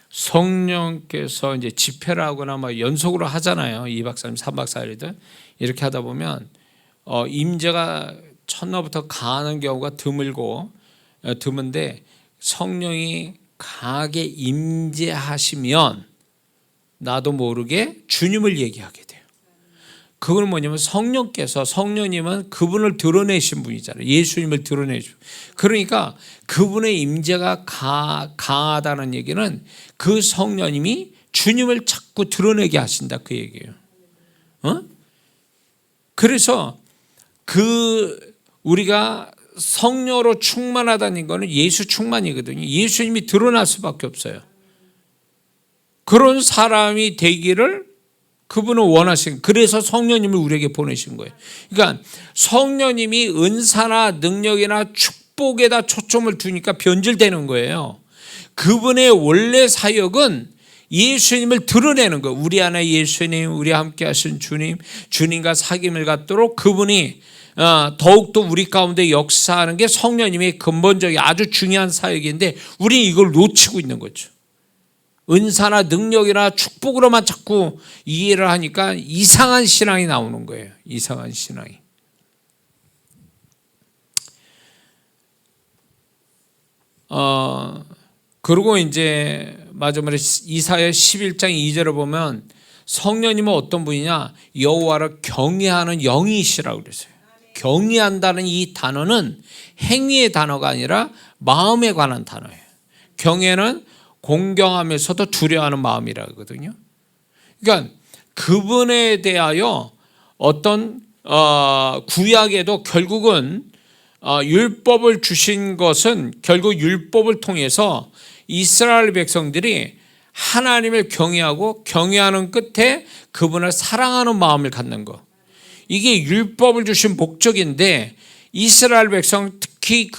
성령께서 이제 집회를 하거나 막 연속으로 하잖아요. 2박 3일, 3박 4일이든 이렇게 하다 보면 임재가 첫날부터 가는 경우가 드문데, 성령이 강하게 임재하시면 나도 모르게 주님을 얘기하게 돼요. 그건 뭐냐면 성령님은 그분을 드러내신 분이잖아요. 예수님을 드러내죠. 그러니까 그분의 임재가 강하다는 얘기는 그 성령님이 주님을 자꾸 드러내게 하신다, 그 얘기예요. 그래서 우리가 성령으로 충만하다는 거는 예수 충만이거든요. 예수님이 드러날 수밖에 없어요. 그런 사람이 되기를 그분은 원하신, 그래서 성령님을 우리에게 보내신 거예요. 그러니까 성령님이 은사나 능력이나 축복에다 초점을 두니까 변질되는 거예요. 그분의 원래 사역은 예수님을 드러내는 거예요. 우리 안에 예수님, 우리 함께 하신 주님, 주님과 사귐을 갖도록 그분이 더욱더 우리 가운데 역사하는 게 성령님의 근본적인 아주 중요한 사역인데, 우리는 이걸 놓치고 있는 거죠. 은사나 능력이나 축복으로만 자꾸 이해를 하니까 이상한 신앙이 나오는 거예요. 이상한 신앙이. 그리고 이제 마지막에 이사야 11장 2절을 보면 성령님은 어떤 분이냐? 여호와를 경외하는 영이시라고 그랬어요. 경외한다는 이 단어는 행위의 단어가 아니라 마음에 관한 단어예요. 경외는 공경하면서도 두려워하는 마음이라거든요. 그러니까 그분에 대하여 어떤 구약에도 결국은 율법을 주신 것은 결국 율법을 통해서 이스라엘 백성들이 하나님을 경외하고 경외하는 끝에 그분을 사랑하는 마음을 갖는 것, 이게 율법을 주신 목적인데, 이스라엘 백성 특히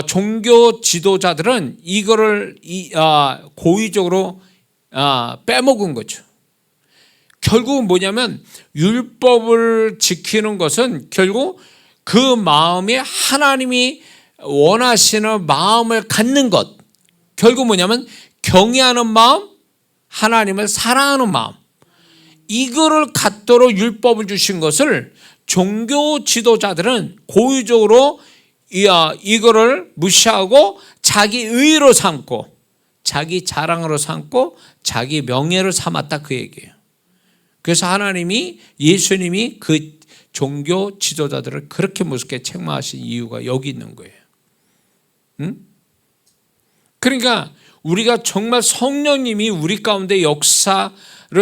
종교 지도자들은 이거를 고의적으로 빼먹은 거죠. 결국은 뭐냐면 율법을 지키는 것은 결국 그 마음에 하나님이 원하시는 마음을 갖는 것, 결국 뭐냐면 경외하는 마음, 하나님을 사랑하는 마음, 이거를 갖도록 율법을 주신 것을 종교 지도자들은 고의적으로 이거를 무시하고 자기 의로 삼고 자기 자랑으로 삼고 자기 명예를 삼았다, 그 얘기예요. 그래서 하나님이, 예수님이 그 종교 지도자들을 그렇게 무섭게 책망하신 이유가 여기 있는 거예요. 그러니까 우리가 정말 성령님이 우리 가운데 역사를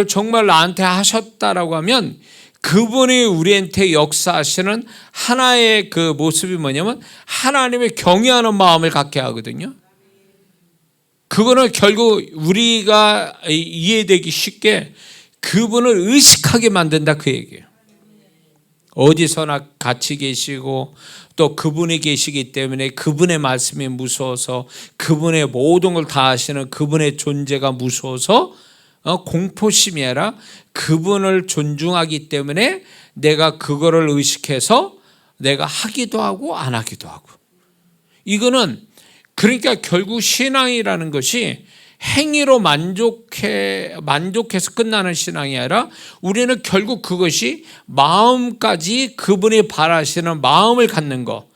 정말 나한테 하셨다라고 하면 그분이 우리한테 역사하시는 하나의 그 모습이 뭐냐면 하나님을 경외하는 마음을 갖게 하거든요. 그거는 결국 우리가 이해되기 쉽게 그분을 의식하게 만든다, 그 얘기예요. 어디서나 같이 계시고 또 그분이 계시기 때문에 그분의 말씀이 무서워서, 그분의 모든 걸 다 하시는 그분의 존재가 무서워서 공포심이 아니라 그분을 존중하기 때문에 내가 그거를 의식해서 내가 하기도 하고 안 하기도 하고. 이거는 그러니까 결국 신앙이라는 것이 행위로 만족해서 끝나는 신앙이 아니라 우리는 결국 그것이 마음까지 그분이 바라시는 마음을 갖는 것,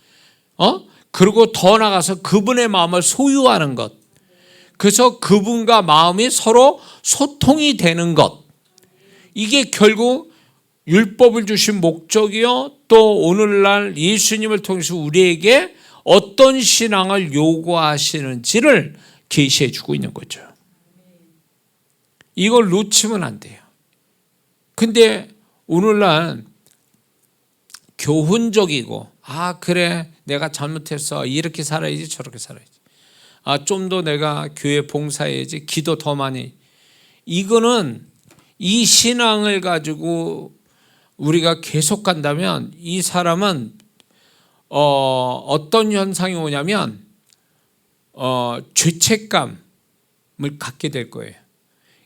그리고 더 나아가서 그분의 마음을 소유하는 것, 그래서 그분과 마음이 서로 소통이 되는 것, 이게 결국 율법을 주신 목적이요, 또 오늘날 예수님을 통해서 우리에게 어떤 신앙을 요구하시는지를 계시해 주고 있는 거죠. 이걸 놓치면 안 돼요. 근데 오늘날 교훈적이고, 그래 내가 잘못했어, 이렇게 살아야지 저렇게 살아야지, 좀 더 내가 교회 봉사해야지, 기도 더 많이, 이거는 이 신앙을 가지고 우리가 계속 간다면 이 사람은 어떤 현상이 오냐면 죄책감을 갖게 될 거예요.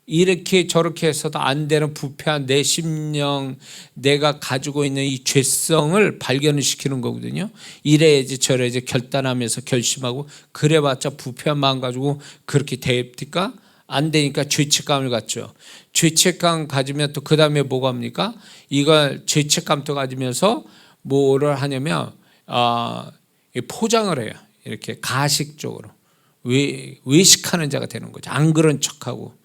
이렇게 저렇게 해서도 안 되는 부패한 내 심령, 내가 가지고 있는 이 죄성을 발견을 시키는 거거든요. 이래야지 저래야지 결단하면서 결심하고, 그래봤자 부패한 마음 가지고 그렇게 됩니까? 안 되니까 죄책감을 갖죠. 죄책감 가지면 또 그 다음에 뭐가 합니까? 이걸 죄책감도 가지면서 뭐를 하냐면 포장을 해요. 이렇게 가식적으로 외식하는 자가 되는 거죠. 안 그런 척하고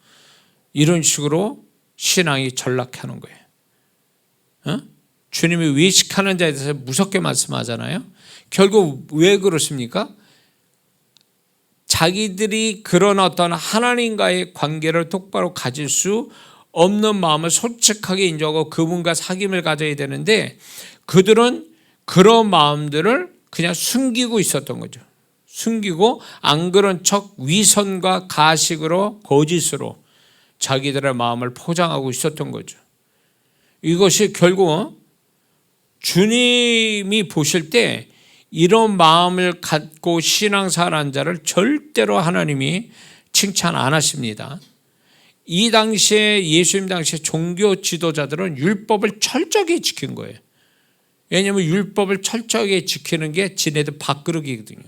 이런 식으로 신앙이 전락하는 거예요. 주님이 외식하는 자에 대해서 무섭게 말씀하잖아요. 결국 왜 그렇습니까? 자기들이 그런 어떤 하나님과의 관계를 똑바로 가질 수 없는 마음을 솔직하게 인정하고 그분과 사귐을 가져야 되는데, 그들은 그런 마음들을 그냥 숨기고 있었던 거죠. 숨기고 안 그런 척 위선과 가식으로, 거짓으로 자기들의 마음을 포장하고 있었던 거죠. 이것이 결국 주님이 보실 때 이런 마음을 갖고 신앙생활한 자를 절대로 하나님이 칭찬 안 하십니다. 이 당시에, 예수님 당시에 종교 지도자들은 율법을 철저하게 지킨 거예요. 왜냐하면 율법을 철저하게 지키는 게 지네들 밥그릇이거든요.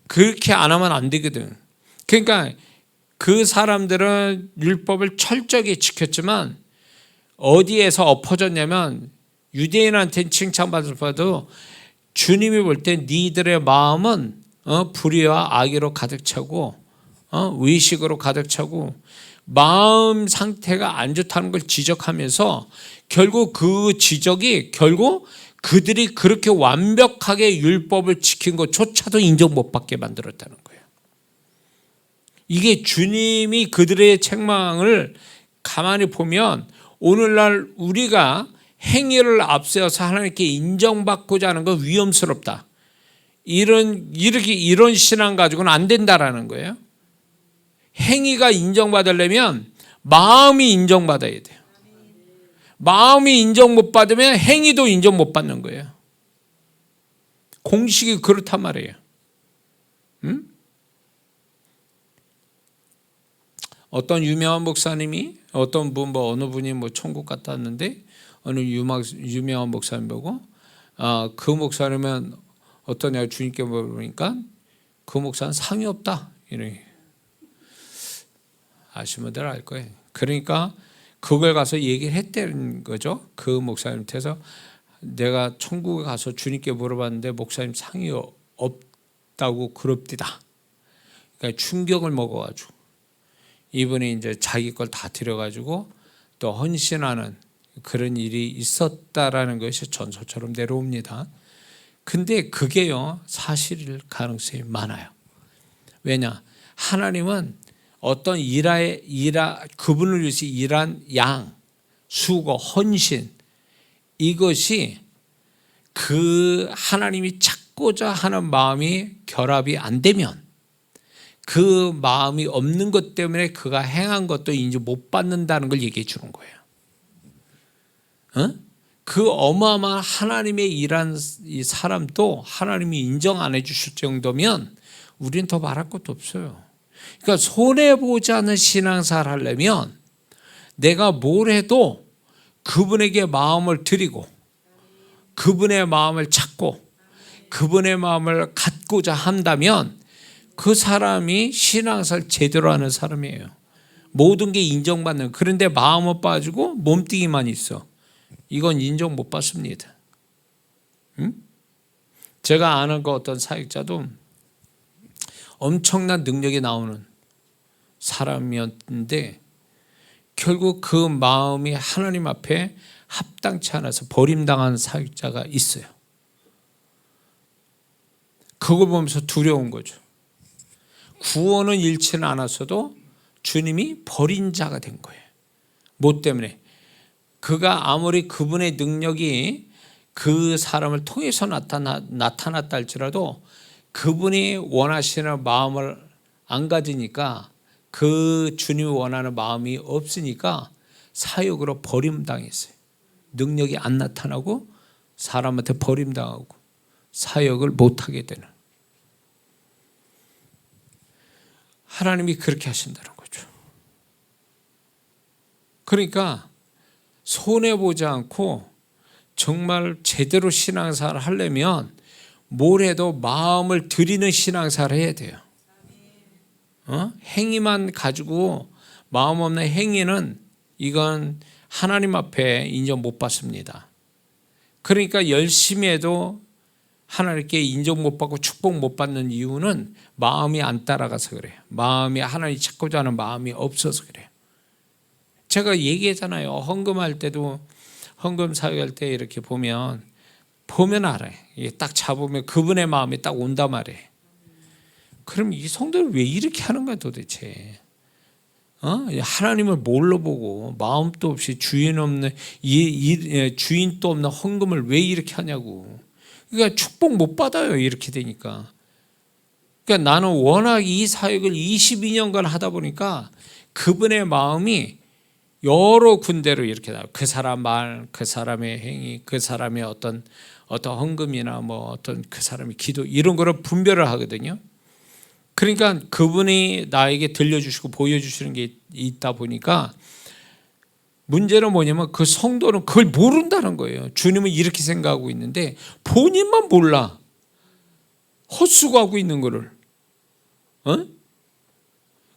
그렇게 안 하면 안 되거든. 그러니까 그 사람들은 율법을 철저하게 지켰지만 어디에서 엎어졌냐면, 유대인한테는 칭찬받아도 주님이 볼 때 니들의 마음은 불의와 악의로 가득 차고 의식으로 가득 차고 마음 상태가 안 좋다는 걸 지적하면서, 결국 그 지적이 결국 그들이 그렇게 완벽하게 율법을 지킨 것조차도 인정 못 받게 만들었다는 거예요. 이게 주님이 그들의 책망을 가만히 보면 오늘날 우리가 행위를 앞세워서 하나님께 인정받고자 하는 건 위험스럽다, 이런 신앙 가지고는 안 된다라는 거예요. 행위가 인정받으려면 마음이 인정받아야 돼요. 마음이 인정 못 받으면 행위도 인정 못 받는 거예요. 공식이 그렇단 말이에요. 어떤 유명한 목사님이, 어떤 분, 어느 분이 천국 갔다 왔는데 어느 유명한 목사님 보고 그 목사님은 어떠냐 주님께 물어보니까 그 목사는 상이 없다, 이런. 아시는 분들 알 거예요. 그러니까 그걸 가서 얘기를 했다는 거죠. 그 목사님한테서 내가 천국에 가서 주님께 물어봤는데 목사님 상이 없다고 그럽디다. 그러니까 충격을 먹어가지고 이분이 이제 자기 걸 다 들여가지고 또 헌신하는 그런 일이 있었다라는 것이 전설처럼 내려옵니다. 근데 그게요, 사실일 가능성이 많아요. 왜냐? 하나님은 어떤 그분을 위해서 일한 양, 수고, 헌신, 이것이 그 하나님이 찾고자 하는 마음이 결합이 안 되면, 그 마음이 없는 것 때문에 그가 행한 것도 인지 못 받는다는 걸 얘기해 주는 거예요. 그 어마어마한 하나님의 일한 이 사람도 하나님이 인정 안 해주실 정도면 우리는 더 말할 것도 없어요. 그러니까 손해보지 않는 신앙생활 하려면 내가 뭘 해도 그분에게 마음을 드리고 그분의 마음을 찾고 그분의 마음을 갖고자 한다면 그 사람이 신앙생활 제대로 하는 사람이에요. 모든 게 인정받는. 그런데 마음은 빠지고 몸뚱이만 있어. 이건 인정 못 받습니다. 제가 아는 그 어떤 사역자도 엄청난 능력이 나오는 사람이었는데 결국 그 마음이 하나님 앞에 합당치 않아서 버림당한 사역자가 있어요. 그걸 보면서 두려운 거죠. 구원은 잃지는 않았어도 주님이 버린 자가 된 거예요. 뭐 때문에? 그가 아무리 그분의 능력이 그 사람을 통해서 나타났다 할지라도 그분이 원하시는 마음을 안 가지니까, 그 주님이 원하는 마음이 없으니까 사역으로 버림당했어요. 능력이 안 나타나고 사람한테 버림당하고 사역을 못하게 되는. 하나님이 그렇게 하신다는 거죠. 그러니까 손해보지 않고 정말 제대로 신앙생활을 하려면 뭘 해도 마음을 들이는 신앙생활을 해야 돼요. 행위만 가지고 마음 없는 행위는 이건 하나님 앞에 인정 못 받습니다. 그러니까 열심히 해도 하나님께 인정 못 받고 축복 못 받는 이유는 마음이 안 따라가서 그래요. 마음이 하나님 찾고자 하는 마음이 없어서 그래요. 제가 얘기했잖아요. 헌금할 때도, 헌금 사역할 때 이렇게 보면 알아요. 이게 딱 잡으면 그분의 마음이 딱 온단 말이에요. 그럼 이 성도를 왜 이렇게 하는 거야 도대체? 하나님을 뭘로 보고 마음도 없이 주인도 없는 헌금을 왜 이렇게 하냐고. 그러니까 축복 못 받아요, 이렇게 되니까. 그러니까 나는 워낙 이 사역을 22년간 하다 보니까 그분의 마음이 여러 군데로 이렇게 나와요. 그 사람 말, 그 사람의 행위, 그 사람의 어떤 헌금이나 뭐 어떤 그 사람의 기도, 이런 거를 분별을 하거든요. 그러니까 그분이 나에게 들려주시고 보여주시는 게 있다 보니까, 문제는 뭐냐면 그 성도는 그걸 모른다는 거예요. 주님은 이렇게 생각하고 있는데 본인만 몰라. 헛수고하고 있는 거를.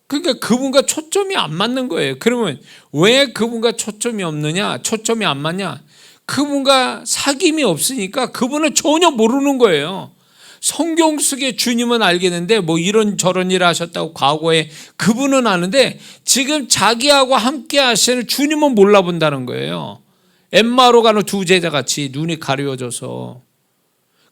그러니까 그분과 초점이 안 맞는 거예요. 그러면 왜 그분과 초점이 없느냐? 초점이 안 맞냐? 그분과 사귐이 없으니까 그분은 전혀 모르는 거예요. 성경 속에 주님은 알겠는데 뭐 이런 저런 일 하셨다고 과거에 그분은 아는데, 지금 자기하고 함께 하시는 주님은 몰라본다는 거예요. 엠마오로 가는 두 제자같이 눈이 가려져서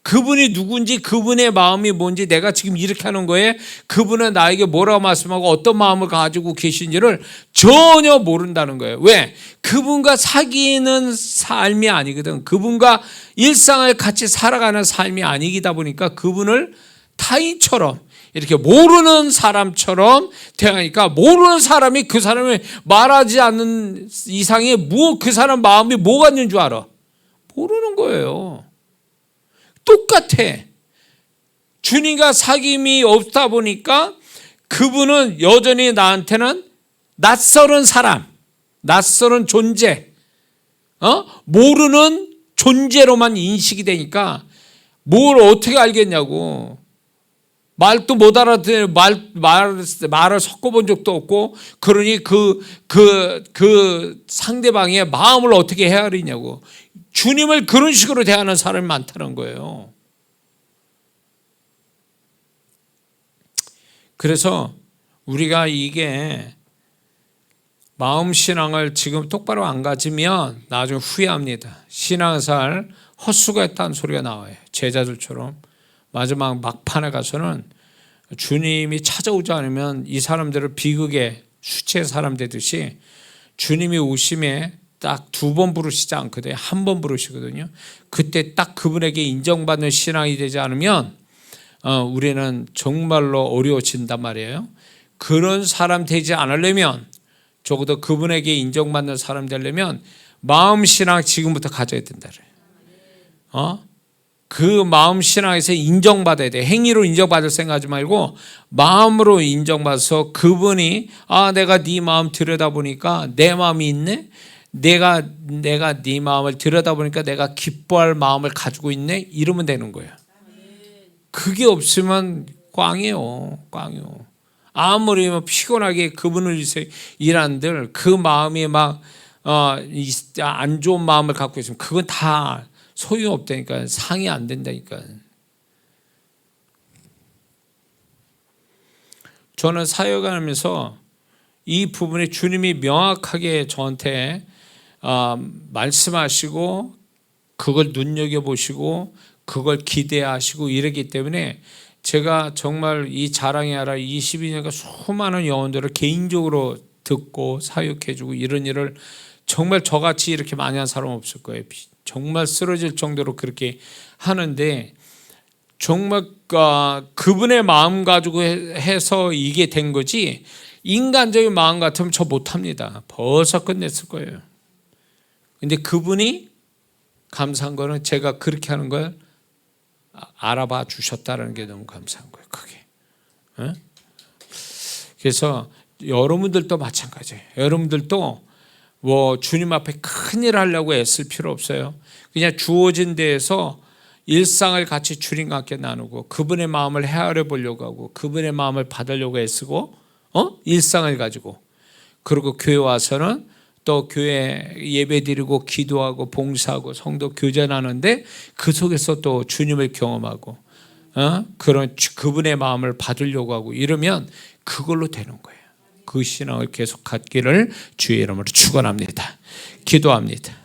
그분이 누군지, 그분의 마음이 뭔지, 내가 지금 이렇게 하는 거에 그분은 나에게 뭐라고 말씀하고 어떤 마음을 가지고 계신지를 전혀 모른다는 거예요. 왜? 그분과 사귀는 삶이 아니거든. 그분과 일상을 같이 살아가는 삶이 아니기다 보니까 그분을 타인처럼, 이렇게 모르는 사람처럼 대하니까, 모르는 사람이 그 사람을 말하지 않는 이상의 그 사람 마음이 뭐가 있는 줄 알아? 모르는 거예요. 똑같아. 주님과 사귐이 없다 보니까 그분은 여전히 나한테는 낯설은 사람, 낯설은 존재, 모르는 존재로만 인식이 되니까 뭘 어떻게 알겠냐고. 말도 못 알아듣는, 말을 섞어본 적도 없고, 그러니 그 상대방의 마음을 어떻게 헤아리냐고. 주님을 그런 식으로 대하는 사람이 많다는 거예요. 그래서 우리가 이게 마음신앙을 지금 똑바로 안 가지면 나중에 후회합니다. 신앙생활 헛수고했다는 소리가 나와요. 제자들처럼 마지막 막판에 가서는 주님이 찾아오지 않으면 이 사람들을 비극의 수치의 사람 되듯이 주님이 오심에 딱 2번 부르시지 않거든요. 1번 부르시거든요. 그때 딱 그분에게 인정받는 신앙이 되지 않으면 우리는 정말로 어려워진단 말이에요. 그런 사람 되지 않으려면, 적어도 그분에게 인정받는 사람 되려면 마음 신앙 지금부터 가져야 된다 그래요. 그 마음 신앙에서 인정받아야 돼. 행위로 인정받을 생각하지 말고 마음으로 인정받아서, 그분이 내가 네 마음 들여다보니까 내 마음이 있네, 내가 네 마음을 들여다보니까 내가 기뻐할 마음을 가지고 있네, 이러면 되는 거예요. 그게 없으면 꽝이에요. 아무리 피곤하게 그분을 위해서 일한들 그 마음이 막 안 좋은 마음을 갖고 있으면 그건 다 소용없다니까. 상이 안 된다니까. 저는 사역하면서 이 부분에 주님이 명확하게 저한테 말씀하시고 그걸 눈여겨보시고 그걸 기대하시고 이러기 때문에 제가 정말 이 자랑의 나라 22년간 수많은 영혼들을 개인적으로 듣고 사역해주고 이런 일을 정말 저같이 이렇게 많이 한 사람 없을 거예요. 정말 쓰러질 정도로 그렇게 하는데 정말 그분의 마음 가지고 해서 이게 된 거지 인간적인 마음 같으면 저 못합니다. 벌써 끝냈을 거예요. 근데 그분이 감사한 거는 제가 그렇게 하는 걸 알아봐 주셨다는 게 너무 감사한 거예요. 그게. 그래서 여러분들도 마찬가지예요. 여러분들도 뭐 주님 앞에 큰일 하려고 애쓸 필요 없어요. 그냥 주어진 데에서 일상을 같이 주님과 함께 나누고 그분의 마음을 헤아려 보려고 하고 그분의 마음을 받으려고 애쓰고 일상을 가지고 그리고 교회 와서는 또 교회 예배 드리고 기도하고 봉사하고 성도 교제하는데 그 속에서 또 주님을 경험하고 그런 그분의 마음을 받으려고 하고 이러면 그걸로 되는 거예요. 그 신앙을 계속 갖기를 주의 이름으로 축원합니다. 기도합니다.